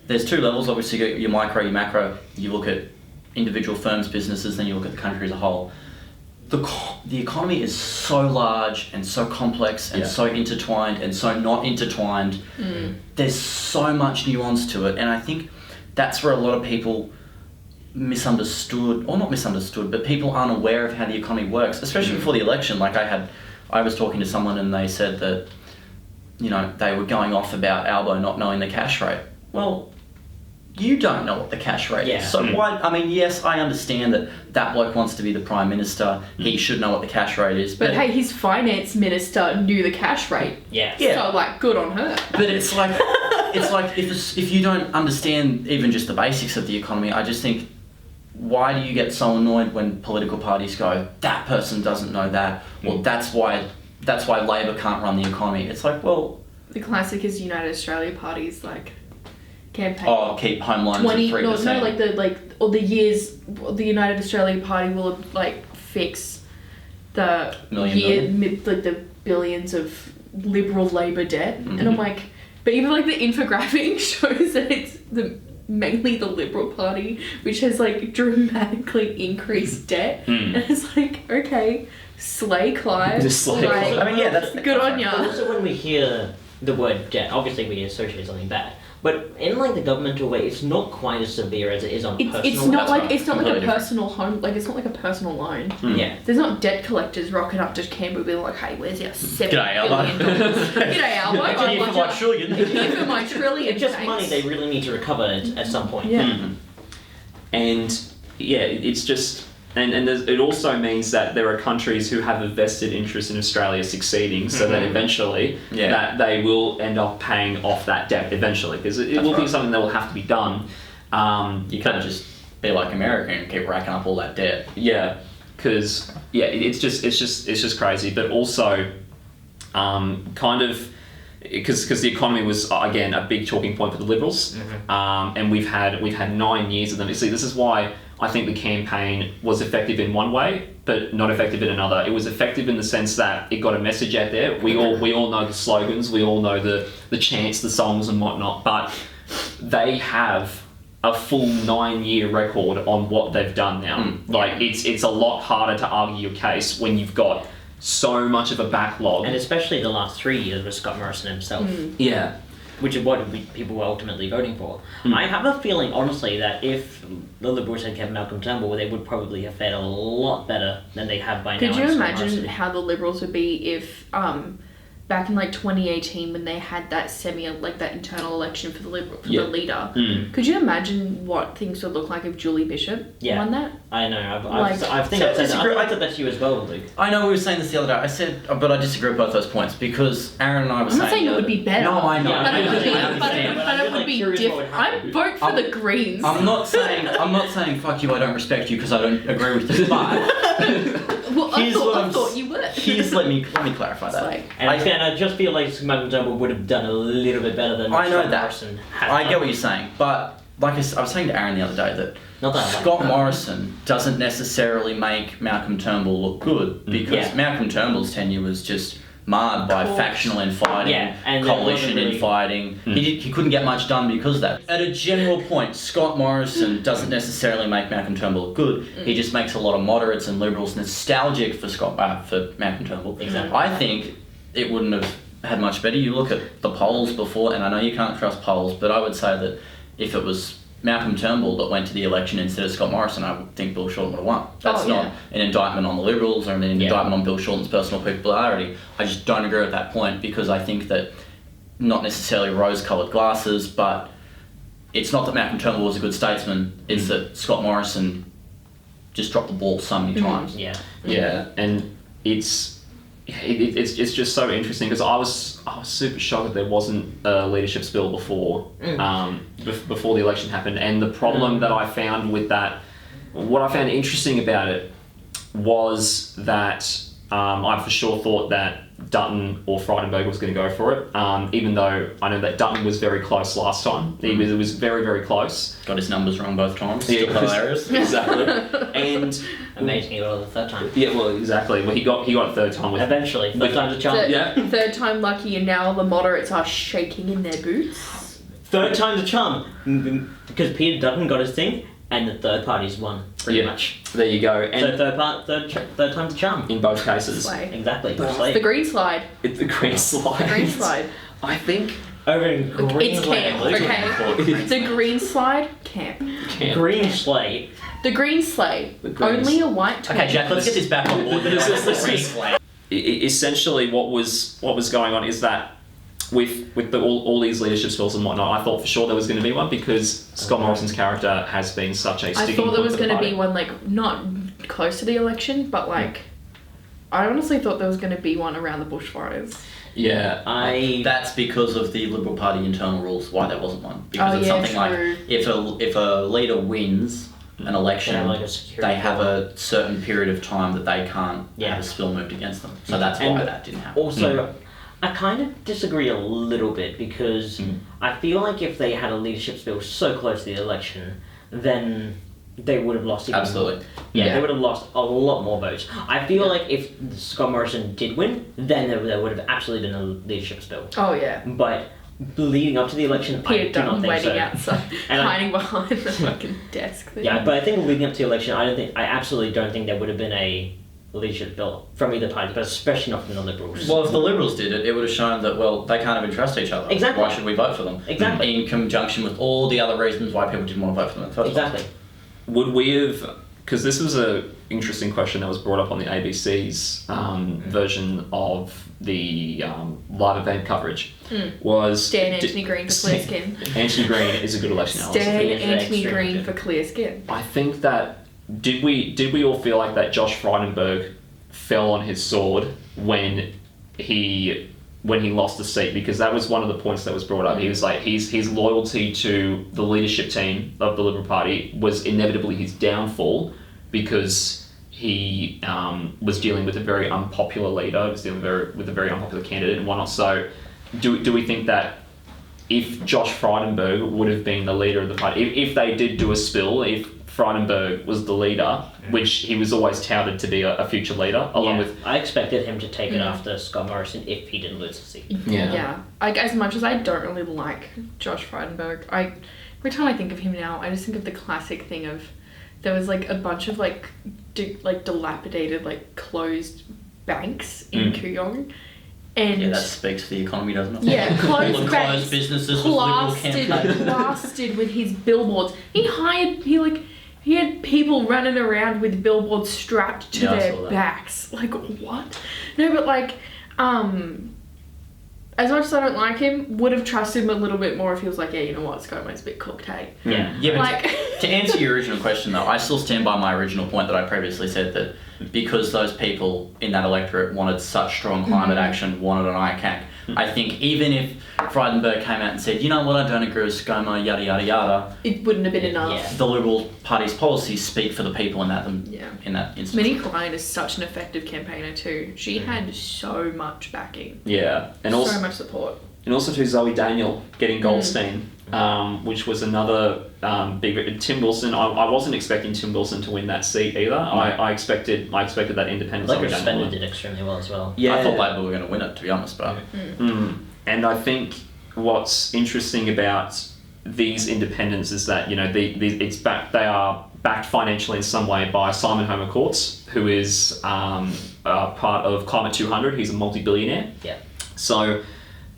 there's two levels. Obviously, you got your micro, your macro. You look at individual firms, businesses, then you look at the country as a whole. The economy is so large and so complex and so intertwined and so not intertwined. There's so much nuance to it, and I think that's where a lot of people misunderstood, or not misunderstood, but people aren't aware of how the economy works, especially before the election. Like I was talking to someone and they said that, you know, they were going off about Albo not knowing the cash rate. Well, you don't know what the cash rate is. So why, I mean, yes, I understand that bloke wants to be the Prime Minister. He should know what the cash rate is. But hey, his finance minister knew the cash rate. Yeah. So, like, good on her. But it's like, if you don't understand even just the basics of the economy, I just think, why do you get so annoyed when political parties go, that person doesn't know that, or that's why Labor can't run the economy? It's like, well... The classic is United Australia Party's, like, campaign. Oh, keep home loans at 3%. The years the United Australia Party will, like, fix the the billions of Liberal Labor debt. And I'm like... But even, like, the infographic shows that it's mainly the Liberal Party, which has, like, dramatically increased debt. And it's like, okay, slay Clive. Like, I mean, yeah, that's... Good on ya. But also when we hear the word debt, obviously we associate something bad. But in, like, the governmental way, it's not quite as severe as it is on a personal It's not level. like it's not like a personal home, like it's not like a personal loan. Yeah. There's not debt collectors rocking up to Canberra being like, hey, where's your $7 G'day, Albo. billion? G'day, Albo. Here for my trillion. Here for my trillion. It's just thanks. money they really need to recover at some point. Yeah. And yeah, it's just, and it also means that there are countries who have a vested interest in Australia succeeding, so that eventually that they will end up paying off that debt eventually, because it will be something that will have to be done. You can't just be like America and keep racking up all that debt. Yeah, because it's just crazy, but also kind of. Because the economy was again a big talking point for the Liberals, and we've had 9 years of them. You see, this is why I think the campaign was effective in one way, but not effective in another. It was effective in the sense that it got a message out there. We all know the slogans, we all know the chants, the songs, and whatnot. But they have a full 9-year record on what they've done now. Like it's a lot harder to argue your case when you've got so much of a backlog, And especially the last 3 years with Scott Morrison himself. Yeah. Which is what people were ultimately voting for. I have a feeling, honestly, that if the Liberals had kept Malcolm Turnbull, they would probably have fared a lot better than they have by now. Could you under Scott imagine Morrison. how the Liberals would be if back in like 2018 when they had that that internal election for the the leader? Could you imagine what things would look like if Julie Bishop won that? I know. Like- I think I've said that. I said that to you as well, Luke. I know we were saying this the other day. I said, but I disagree with both those points because Aaron and I were I'm not saying it would be better. No, I know. Yeah, But it would be, I understand. but it would be Curious what would different. happen. I'd vote for the Greens. I'm not saying fuck you. I don't respect you because I don't agree with you. But Well, I here's what thought, I'm I thought you would. let me clarify that. Like- And I just feel like Malcolm Turnbull would have done a little bit better than I know Scott that. Morrison had I done. get what you're saying, but like I was saying to Aaron the other day that Not that I like Scott that. Morrison doesn't necessarily make Malcolm Turnbull look good because Yeah. Malcolm Turnbull's tenure was just marred by Cool. factional infighting, Yeah, and there coalition wasn't really- infighting. He couldn't get much done because of that. At a general point, Scott Morrison doesn't necessarily make Malcolm Turnbull look good. He just makes a lot of moderates and liberals nostalgic for Malcolm Turnbull. Exactly. I think it wouldn't have had much better. You look at the polls before, and I know you can't trust polls, but I would say that if it was Malcolm Turnbull that went to the election instead of Scott Morrison, I would think Bill Shorten would have won. That's not an indictment on the Liberals or an indictment on Bill Shorten's personal popularity. I just don't agree with that point because I think that not necessarily rose-coloured glasses, but it's not that Malcolm Turnbull was a good statesman, it's that Scott Morrison just dropped the ball so many times. Yeah, and it's just so interesting because I was super shocked that there wasn't a leadership spill before before the election happened. And the problem that I found with that, what I found interesting about it was that I for sure thought that Dutton or Frydenberg was going to go for it, even though I know that Dutton was very close last time. It was very, very close. Got his numbers wrong both times. Yeah, Still hilarious. Exactly. And Amazing, he got it the third time. yeah, well, exactly. Well, he got a third time with. Eventually, third time's a charm. Yeah. Third time lucky, and now the moderates are shaking in their boots. third time's a charm. Because Peter Dutton got his thing, and the third party's won, pretty much. There you go. And So third time's a charm. in both cases. Slay. Exactly. The green slide. It's the green slide. The green slide. I think Over in Green It's camp, okay? The green slide, camp. Green Slate. The green sleigh, only a white Okay, Jack, let's get this back on board. essentially what was going on is that with all these leadership spills and whatnot, I thought for sure there was going to be one because Scott Morrison's character has been such a I sticking thought there point was for the going to be party. one, like, not close to the election, but, like, I honestly thought there was going to be one around the bushfires. Yeah. That's because of the Liberal Party internal rules why there wasn't one. Because it's something true. like if a leader wins an election, they have a certain period of time that they can't have a spill moved against them. So that's why that didn't happen. Also, I kind of disagree a little bit because I feel like if they had a leadership spill so close to the election, then they would have lost even Absolutely. Yeah, they would have lost a lot more votes. I feel like if Scott Morrison did win, then there would have absolutely been a leadership spill. Oh, yeah. But leading up to the election, I Peter do not Dutton think waiting so. outside, And hiding behind the fucking desk thing. Yeah, but I think leading up to the election, I absolutely don't think there would have been a leadership bill from either party, but especially not from the Liberals. Well, if the Liberals did it, it would have shown that, well, they can't even trust each other. Exactly. Why should we vote for them? Exactly. In conjunction with all the other reasons why people didn't want to vote for them in the first place. Exactly. Would we have, because this was a interesting question that was brought up on the ABC's version of the live event coverage, was... Stan Anthony Green for clear skin. Anthony Green is a good election analyst. Stan He is Anthony extremely Green good. for clear skin. I think that did we all feel like that Josh Frydenberg fell on his sword when he lost the seat, because that was one of the points that was brought up. He was like his loyalty to the leadership team of the Liberal Party was inevitably his downfall because he was dealing with a very unpopular leader, was dealing with a very unpopular candidate and whatnot. So do we think that if Josh Frydenberg would have been the leader of the party, if they did do a spill, if Frydenberg was the leader, which he was always touted to be a future leader, along with... I expected him to take it after Scott Morrison if he didn't lose the seat. Yeah. Like, as much as I don't really like Josh Frydenberg, every time I think of him now, I just think of the classic thing of there was like a bunch of like dilapidated, like closed banks in Kooyong. And Yeah, that speaks for the economy, doesn't it? yeah, All closed the banks, closed businesses with Liberal campaigns. plastered with his billboards. He had people running around with billboards strapped to Yeah, I their saw that. backs. Like, what? No, but like, as much as I don't like him, would have trusted him a little bit more if he was like, yeah, you know what, ScoMo's a bit cooked, hey? Yeah. Yeah, but Like, to answer your original question though, I still stand by my original point that I previously said, that because those people in that electorate wanted such strong climate action, wanted an ICAC, I think even if Frydenberg came out and said, you know what, I don't agree with ScoMo, yada yada yada, it wouldn't have been enough. Yeah. the Liberal Party's policies speak for the people in that instance. Minnie Klein is such an effective campaigner too. She had so much backing. Yeah, and So much support. And also to Zoe Daniel getting Goldstein, which was another big... Tim Wilson, I wasn't expecting Tim Wilson to win that seat either. I expected that independent Zoe Liquor Daniel Spender win. did extremely well as well. Yeah. I thought Labor were going to win it, to be honest, but And I think what's interesting about these independents is that, you know, they are backed financially in some way by Simon Homer Courts, who is part of Climate 200. He's a multi-billionaire. Yeah. So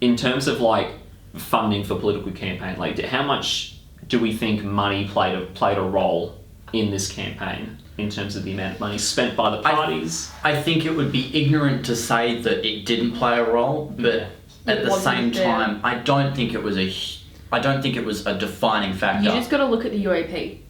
in terms of like funding for political campaign, like how much do we think money played a role in this campaign in terms of the amount of money spent by the parties? I think it would be ignorant to say that it didn't play a role, but at the same time, I don't think it was a defining factor. You just got to look at the UAP.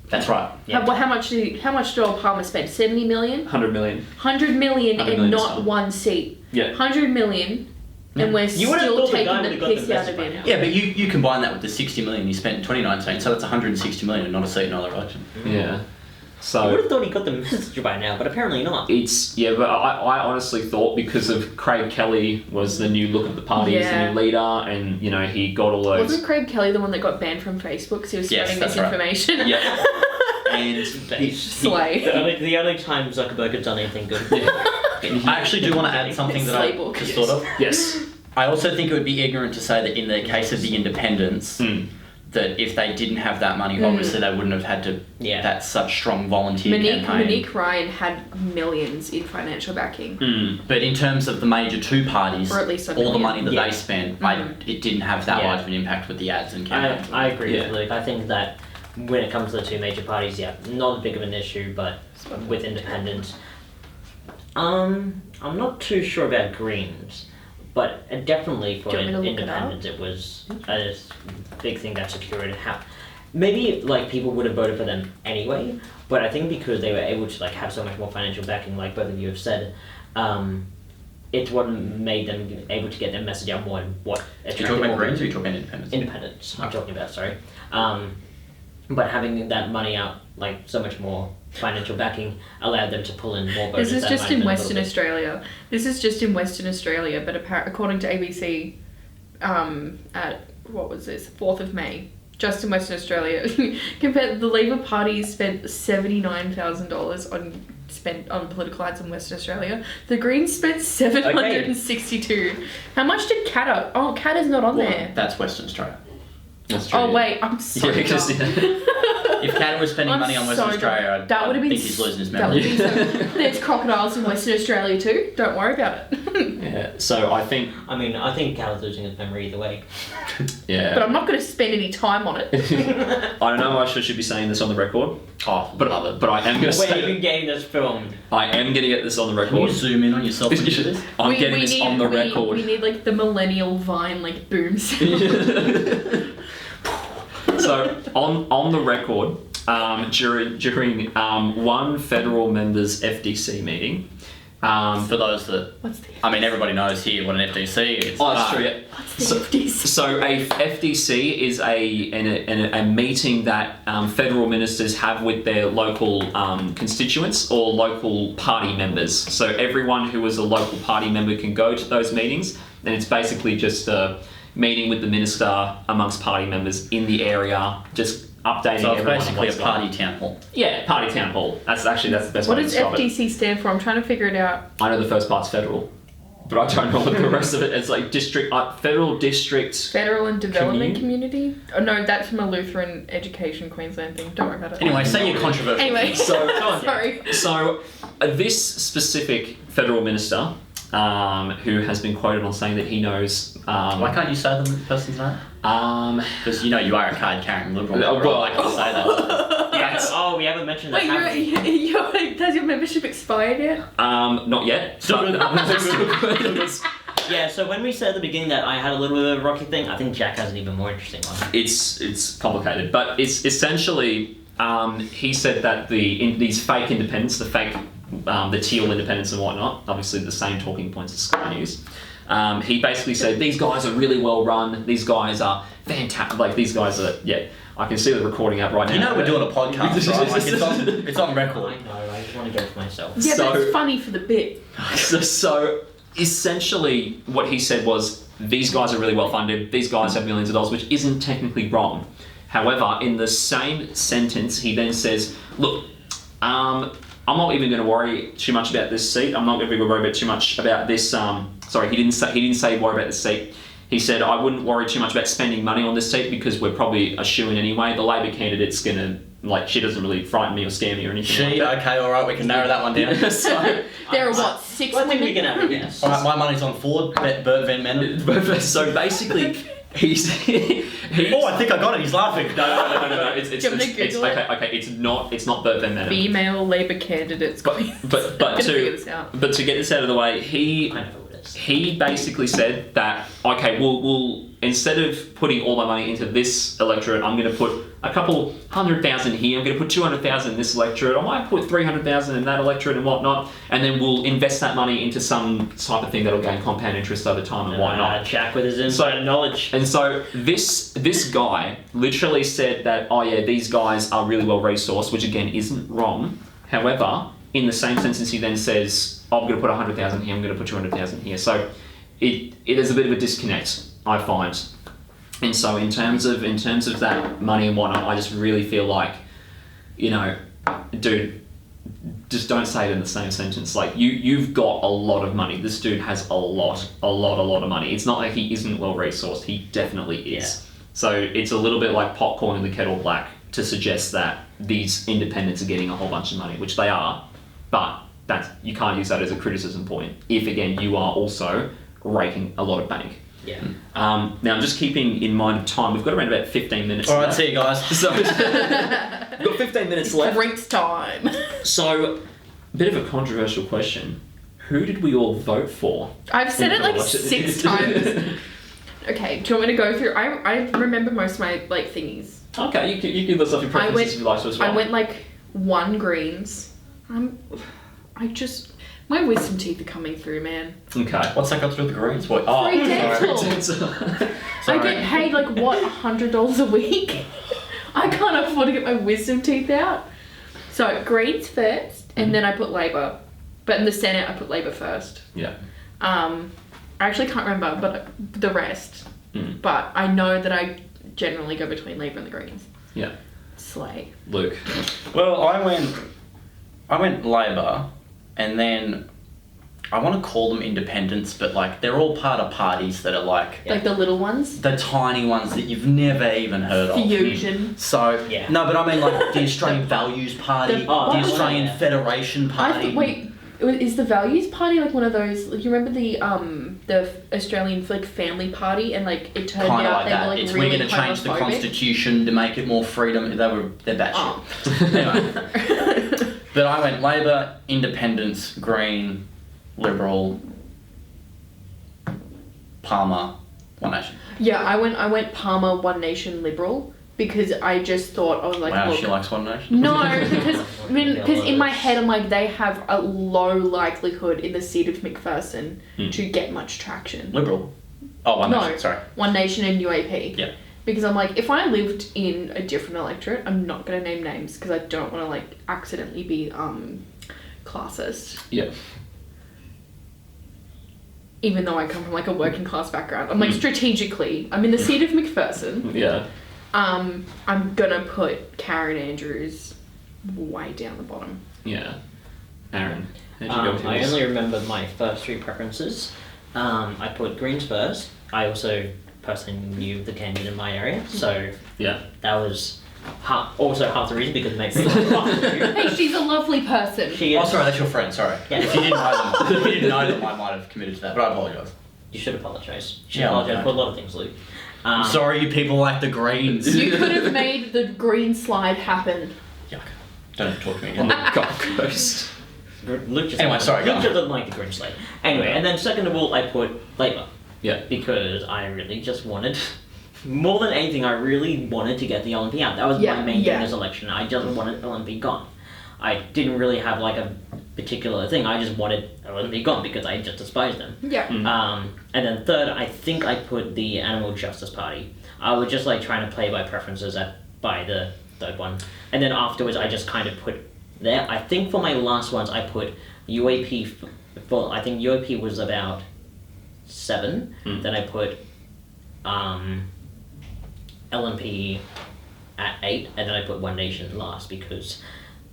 That's right. Yeah. How much did Joel Palmer spend? 70 million? 100 million. 100 million 100 and million not still. one seat. Yeah. 100 million and we're You would have still thought the guy taking would the have got the piss out message of by him. now. Yeah, but you combine that with the 60 million he spent in 2019, so that's 160 million and not a seat in another election. Yeah. I So would have thought he got the message by now, but apparently not. but I honestly thought because of Craig Kelly was the new look of the party as the new leader, and you know he got all those. Wasn't Craig Kelly the one that got banned from Facebook because he was Yes, spreading that's right. misinformation? Yeah. And Slay. The only time Zuckerberg had done anything good. I actually do want to add something that I Slaybook. just thought of. Yes. I also think it would be ignorant to say that in the case of the independents, that if they didn't have that money, obviously they wouldn't have had to. Yeah. That's such strong volunteer campaign. Monique Ryan had millions in financial backing. But in terms of the major two parties, Or at least a all the million. money that Yeah. they spent, it didn't have that large of an impact with the ads and campaigns. I agree Yeah. with Luke. I think that when it comes to the two major parties, not as big of an issue, but with independents, I'm not too sure about Greens, but definitely for Do you want me to look it independents, it was a big thing that secured maybe like people would have voted for them anyway, but I think because they were able to like have so much more financial backing, like both of you have said, it's what made them able to get their message out more and what Are you attracted talking about more Greens or are you talking about independents? independents. I'm talking about, sorry. But having that money out, like so much more financial backing, allowed them to pull in more voters. This is that just might in have been a Western little bit- Australia. This is just in Western Australia, but according to ABC, at what was this, 4th of May, just in Western Australia, compared the Labor Party spent $79,000 on political ads in Western Australia. The Greens spent $762. How much did Kado? Oh, Kado's not on there. That's Western Australia. That's true. Oh wait, I'm so Yeah, because dumb. If Kado was spending money on Western Australia, That would have been I think he's losing his that would memory. be so. There's crocodiles in Western Australia too. Don't worry about it. Yeah. So I think. I mean, I think Cal's losing his memory either way. Yeah. But I'm not going to spend any time on it. I don't know if I should be saying this on the record, Oh, but I am going to We're say even getting this filmed. I am going to get this on the Can you record. zoom in on yourself when you do this? I'm getting this on the record. We need like the millennial Vine like boom sound. So on the record, during one federal members FDC meeting, For those that, What's the I mean, everybody knows here what an FDC is. oh, that's true. Yeah. What's the FDC? So a FDC is a meeting that federal ministers have with their local constituents or local party members. So everyone who is a local party member can go to those meetings, and it's basically just a meeting with the minister amongst party members in the area, just updating So it's everyone on basically what's a going on. party town hall. Yeah, party town hall. That's the best What way to does describe it. FDC stand for? I'm trying to figure it out. I know the first part's federal, but I don't know what the rest of it is. Like district, federal district. Federal and Development Community? Oh no, that's from a Lutheran Education Queensland thing. Don't worry about it. Anyway, say your controversial. Anyway, So sorry. So this specific federal minister, who has been quoted on saying that he knows. Why can't you say the person's name? Because you know you are a card-carrying liberal. Well, I can say that. Oh, we haven't mentioned that. Wait, have we? has your membership expired yet? Not yet. Still but- good. Yeah, so when we said at the beginning that I had a little bit of a rocky thing, I think Jack has an even more interesting one. It's complicated, but it's essentially he said that these fake independents, the teal independents and whatnot, obviously the same talking points as Sky News. He basically said these guys are really well run. These guys are fantastic. Like these guys are I can see the recording up right now. You know we're doing a podcast, right? Like it's on I record. know, I just want to get it for myself. Yeah, So- but it's funny for the bit. So essentially what he said was these guys are really well funded, these guys have millions of dollars, which isn't technically wrong. However, in the same sentence he then says, look, I'm not even going to worry too much about this seat. I'm not going to be worried about too much about this he didn't say worry about the seat. He said I wouldn't worry too much about spending money on this seat because we're probably a shoo-in anyway. The Labor candidate's going to she doesn't really frighten me or scare me or anything like that. Okay, alright, we can narrow that one down. So, There are what, 6 I think women? we can have a guess. Alright, my money's on Ford, Bert Van Menden. so basically, he's Oh, I think I got it, he's laughing. no. It's Do you want me to Google it? okay. It's not Bert Van Menden. Female Labour candidates. But I'm gonna figure this out. to get this out of the way, I know who it is. he basically said that okay, we'll instead of putting all my money into this electorate, I'm going to put a couple 100,000 here. I'm going to put 200,000 in this electorate. I might put 300,000 in that electorate and whatnot, and then we'll invest that money into some type of thing that'll gain compound interest over time and whatnot. Jack with his insider knowledge. And so this guy literally said that, oh yeah, these guys are really well resourced, which again isn't wrong. However, in the same sentence, he then says, oh, I'm going to put 100,000 here, I'm going to put 200,000 here. So it is a bit of a disconnect, I find. And so in terms of that money and whatnot, I just really feel like, dude, just don't say it in the same sentence. Like, you've got a lot of money. This dude has a lot of money. It's not like he isn't well resourced. He definitely is. Yeah. So it's a little bit like popcorn in the kettle black to suggest that these independents are getting a whole bunch of money, which they are, but you can't use that as a criticism point if, again, you are also raking a lot of bank. Yeah. Now, I'm just keeping in mind of time. We've got around about 15 minutes. All right, left. see you guys. So we've got 15 minutes left. Drinks time. So, a bit of a controversial question. Who did we all vote for? I've said it like Election? 6 times. Okay, do you want me to go through? I remember most of my like thingies. Okay, you can list off your preferences if you like to as well. I went like 1 greens. My wisdom teeth are coming through, man. Okay. What's that got to do with the greens? What? Oh, Free sorry. dental. I Sorry. get paid like what, $100 a week? I can't afford to get my wisdom teeth out. So Greens first, and then I put Labor. But in the Senate, I put Labor first. Yeah. I actually can't remember, but the rest. Mm. But I know that I generally go between Labor and the Greens. Yeah. Slay. Luke. Well, I went Labor, and then I want to call them independents, but like they're all part of parties that are like Like the little ones. the tiny ones that you've never even heard of. Fusion. So Yeah. no, but I mean like the Australian Values Party, The- the oh, Australian yeah. Federation Party. Wait, is the Values Party like one of those? Like, you remember the Australian like Family Party, and like it turned Kind of out like they that. were like It's really we're going to change the homophobic? constitution to make it more freedom. They're batshit. Oh. Anyway, but I went Labor, Independents, Green, Liberal, Palmer, One Nation. Yeah, I went Palmer, One Nation, Liberal, because I just thought I was like, Wow, look, she likes One Nation. no, because in my head I'm like they have a low likelihood in the seat of McPherson to get much traction. Liberal. Oh, One No. Nation. Sorry. One Nation and UAP. Yeah. Because I'm like, if I lived in a different electorate, I'm not gonna name names because I don't want to like accidentally be classist. Yeah. Even though I come from like a working class background, I'm like strategically, I'm in the seat of McPherson. Yeah. I'm gonna put Karen Andrews way down the bottom. Yeah. Aaron, how'd you go with I yours? only remember my first 3 preferences. I put Greens first. I also personally knew the candidate in my area, so Yeah. that was also half the reason because it makes me like Hey, she's a lovely person. She Oh, is. sorry, that's your friend. Sorry. Yeah. If you didn't know them, I might have committed to that, but I apologise. You should apologise. You should Yeah, apologise okay. for a lot of things, Luke. Sorry, you people like the Greens. You could have made the green slide happen. Yuck. Don't talk to me On again. the Gold Coast. Luke just Anyway, sorry, go Luke on. just doesn't like the green slate. Anyway, and then second of all, I put Labour. Yeah. Because I really just wanted, more than anything, I really wanted to get the LNP out. That was Yeah, my main yeah. thing this election. I just wanted LNP gone. I didn't really have like a particular thing. I just wanted LNP gone because I just despised them. Yeah. And then third, I think I put the Animal Justice Party. I was just like trying to play by preferences by the third one. And then afterwards, I just kind of put there. I think for my last ones, I put UAP. I think UAP was about 7. Then I put LNP at 8, and then I put One Nation last because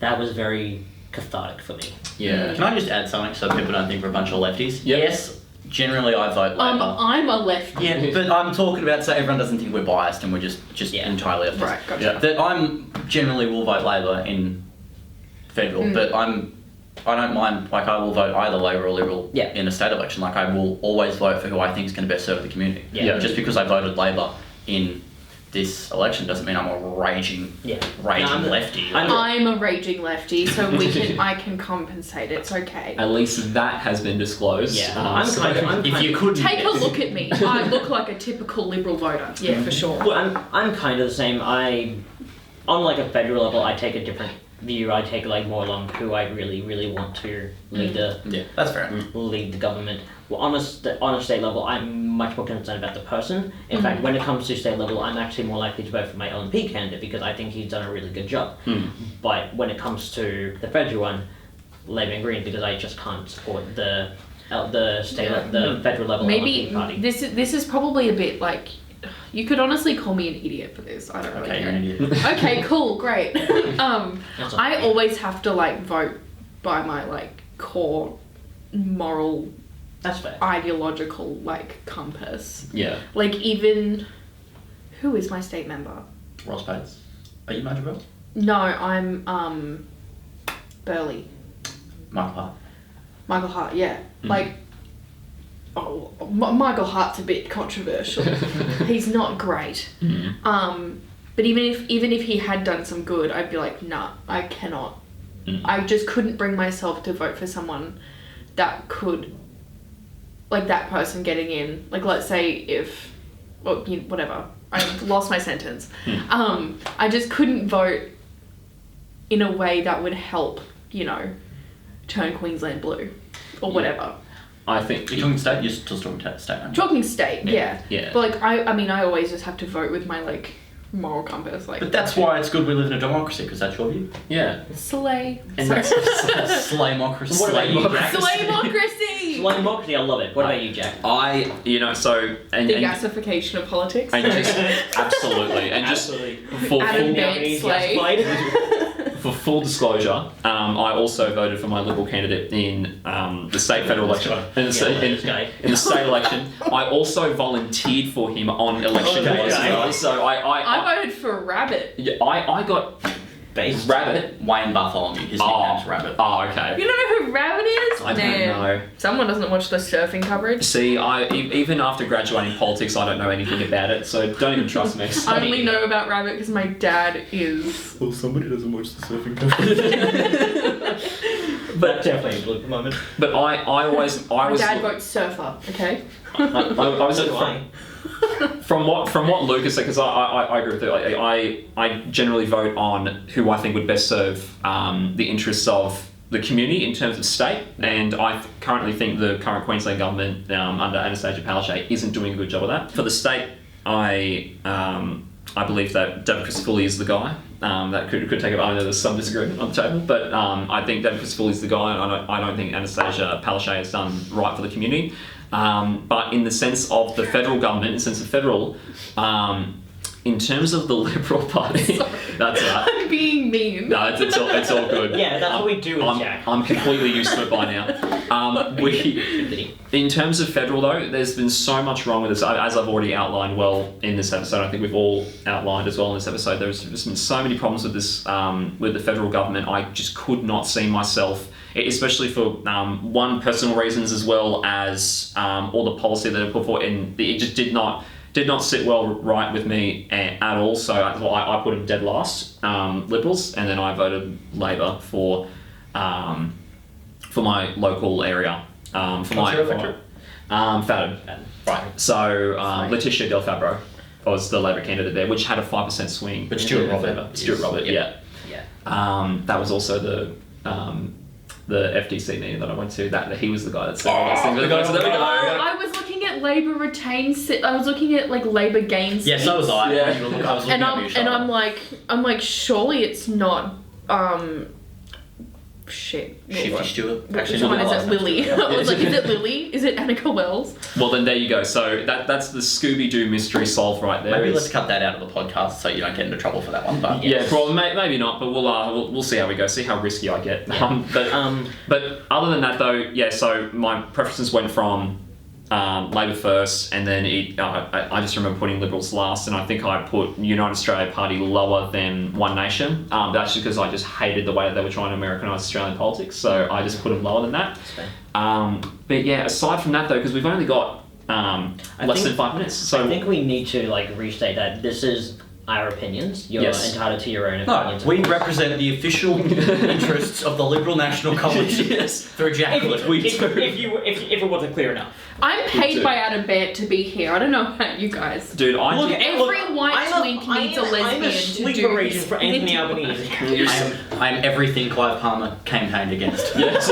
that was very cathartic for me. Yeah. Can I just add something so people don't think we're a bunch of lefties? Yep. Yes, generally I vote Labor. I'm a lefty. Yeah, but I'm talking about so everyone doesn't think we're biased and we're just Yeah. entirely leftists. Right, gotcha. Yeah. That I'm generally will vote Labor in federal, but I don't mind, like I will vote either Labor or Liberal Yeah. in a state election. Like I will always vote for who I think is going to best serve the community. Yeah. Just because I voted Labor in this election doesn't mean I'm a raging No, I'm- lefty. I'm a raging lefty, so I can compensate. It's okay. At least that has been disclosed. Yeah, So- if you couldn't Take a look at me. I look like a typical Liberal voter. Yeah, for sure. Well, I'm kind of the same. On like a federal level, I take a different view. I take like more along who I really, really want to lead Yeah, that's fair. lead the government. Well, on a state level, I'm much more concerned about the person. In fact, when it comes to state level, I'm actually more likely to vote for my LNP candidate because I think he's done a really good job. But when it comes to the federal one, Labour and Green, because I just can't support the federal level Maybe LNP party. this is probably a bit like. You could honestly call me an idiot for this. I don't really Okay, care. you're an idiot. Okay, cool, great. That's I okay. always have to like vote by my like core moral That's fair. ideological like compass. Yeah. Like even who is my state member? Ross Bates. Are you Major Bell? No, I'm Burley. Michael Hart. Michael Hart, yeah. Like Michael Hart's a bit controversial. He's not great. But even if he had done some good, I'd be like, nah, I cannot. I just couldn't bring myself to vote for someone that could, like that person getting in. Like let's say if, well, whatever. I lost my sentence. I just couldn't vote in a way that would help, turn Queensland blue or whatever. I think You're talking state? You're still talking state, aren't you? Talking state, yeah. Yeah. But like I always just have to vote with my like moral compass. Like, But that's why it's good we live in a democracy, because that's your view. yeah. slay. And Sorry. Slaymocracy. What about you, Jack? Slaymocracy. Democracy, I love it. What about you, Jack? I, so and The gasification of politics. and just absolutely and just for Adam full, Bates, slay. for full disclosure, I also voted for my Liberal candidate in the state federal election. In the state election, I also volunteered for him on election day as well. So I voted for Rabbit. yeah, I got Based. Rabbit. Wayne Bartholomew. His nickname's Rabbit. Oh, okay. You don't know who Rabbit is? I don't know. Someone doesn't watch the surfing coverage. See, even after graduating politics, I don't know anything about it, so don't even trust me. I only know about Rabbit because my dad is. Well, somebody doesn't watch the surfing coverage. But definitely a blue moment. But I always My dad votes surfer. Okay. I was So do I. from what Lucas said, because I agree with it. I generally vote on who I think would best serve the interests of the community in terms of state, and I currently think the current Queensland government under Anastasia Palaszczuk isn't doing a good job of that. For the state, I believe that David Crisafulli is the guy. That could take up. I know there's some disagreement on the table, but I think David Crisafulli is the guy, and I don't think Anastasia Palaszczuk has done right for the community. But in the sense of the federal government, in the sense of federal, in terms of the Liberal Party, that's right. I'm being mean. No, it's all good. Yeah, that's what we do with Jack. I'm completely used to it by now. In terms of federal though, there's been so much wrong with this. As I've already outlined well in this episode, I think we've all outlined as well in this episode. There's been so many problems with this, with the federal government. I just could not see myself, especially for one, personal reasons, as well as all the policy that it put forward, and it just did not sit well right with me at all. So I put them dead last, Liberals, and then I voted Labor for my local area. Fadden. Right. So Letitia Del Fabro was the Labor candidate there, which had a 5% swing. But Stuart Robert. Stuart Robert, yeah. That was also the FDC meeting that I went to. That he was the guy that said all those things. I was looking at Labor retains. I was looking at like Labor gains. Yeah, so was I. Yeah. I was looking And at you, I'm like, surely it's not. Shit. Shifty Stewart. Which one is it? Lily. I was like, is it Lily? Is it Annika Wells? Well, then there you go. So that's the Scooby-Doo mystery solved right there. Maybe let's cut that out of the podcast so you don't get into trouble for that one. But Yeah, probably maybe not, but we'll see how we go. See how risky I get. But other than that, though, yeah. So my preferences went from Labor first, and then I just remember putting Liberals last, and I think I put United Australia Party lower than One Nation. That's just because I just hated the way that they were trying to Americanise Australian politics, so I just put them lower than that. But yeah, aside from that though, because we've only got less than 5 minutes, so I think we need to restate that this is our opinions. You're entitled to your own opinions. No, we represent the official interests of the Liberal National Coalition. Yes. Through ejaculate. If it wasn't clear enough. I'm paid by Adam Bant to be here. I don't know about you guys. Dude, Every white twink needs a lesbian to do this. For Anthony Albanese. I am everything Clive Palmer campaigned against. Yes.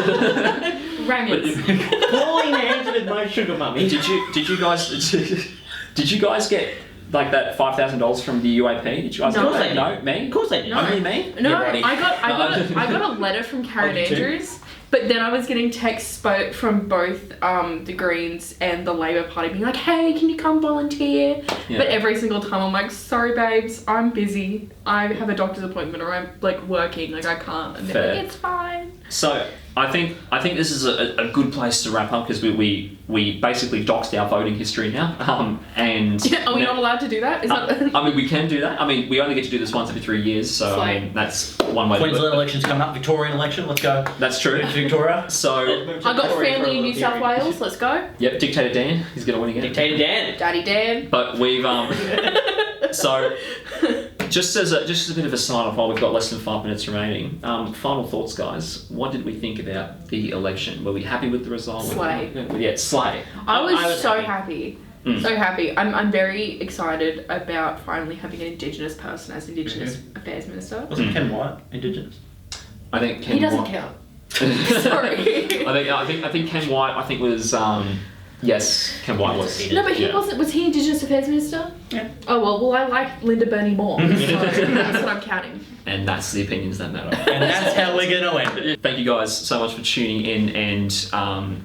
Rangers. Pauline Hanson is my sugar mummy. Did you guys get like that $5,000 from the UAP? Did you guys No. get that? No, me? Of course I did. No. Only me? No, Everybody. I got a letter from Karen Oh, you too? Andrews, but then I was getting texts from both the Greens and the Labor Party being like, hey, can you come volunteer? Yeah. But every single time I'm like, sorry babes, I'm busy. I have a doctor's appointment or I'm like working, like I can't. And they're Fair. like, it's fine. So I think this is a good place to wrap up because we basically doxed our voting history now. And Are we not allowed to do that? Is that? I mean, we can do that. I mean, we only get to do this once every 3 years, so I mean, that's one way to do Queensland it. election's coming up. Victorian election. Let's go. That's true. Victoria. So, I got family in New South Wales. Let's go. yep, Dictator Dan, he's going to win again. Dictator Dan. Daddy Dan. But we've so just as a bit of a sign off while we've got less than 5 minutes remaining. Final thoughts, guys. What did we think about the election? Were we happy with the result? Slay. Yeah, slay. I was so happy. happy. So happy. I'm very excited about finally having an Indigenous person as Indigenous Affairs Minister. Wasn't Ken White Indigenous? I think Ken He doesn't White. count. Sorry. I think Ken White. I think was yes, Ken White was. No, but he Yeah. wasn't. Was he Indigenous Affairs Minister? Yeah. Oh well, I like Linda Burney more. So that's what I'm counting. And that's the opinions that matter. And that's how we're gonna end. Thank you guys so much for tuning in and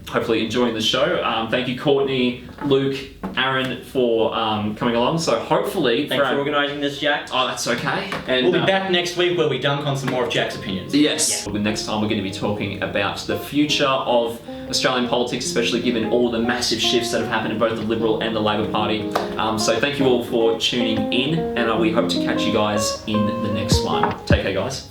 hopefully enjoying the show. Thank you, Courtney, Luke, Aaron for coming along. So hopefully, Thanks for organising this, Jack. oh, that's okay. And We'll be back next week where we dunk on some more of Jack's opinions. yes. Well, next time we're going to be talking about the future of Australian politics, especially given all the massive shifts that have happened in both the Liberal and the Labor Party. So thank you all for tuning in, and we hope to catch you guys in the next one. Take care, guys.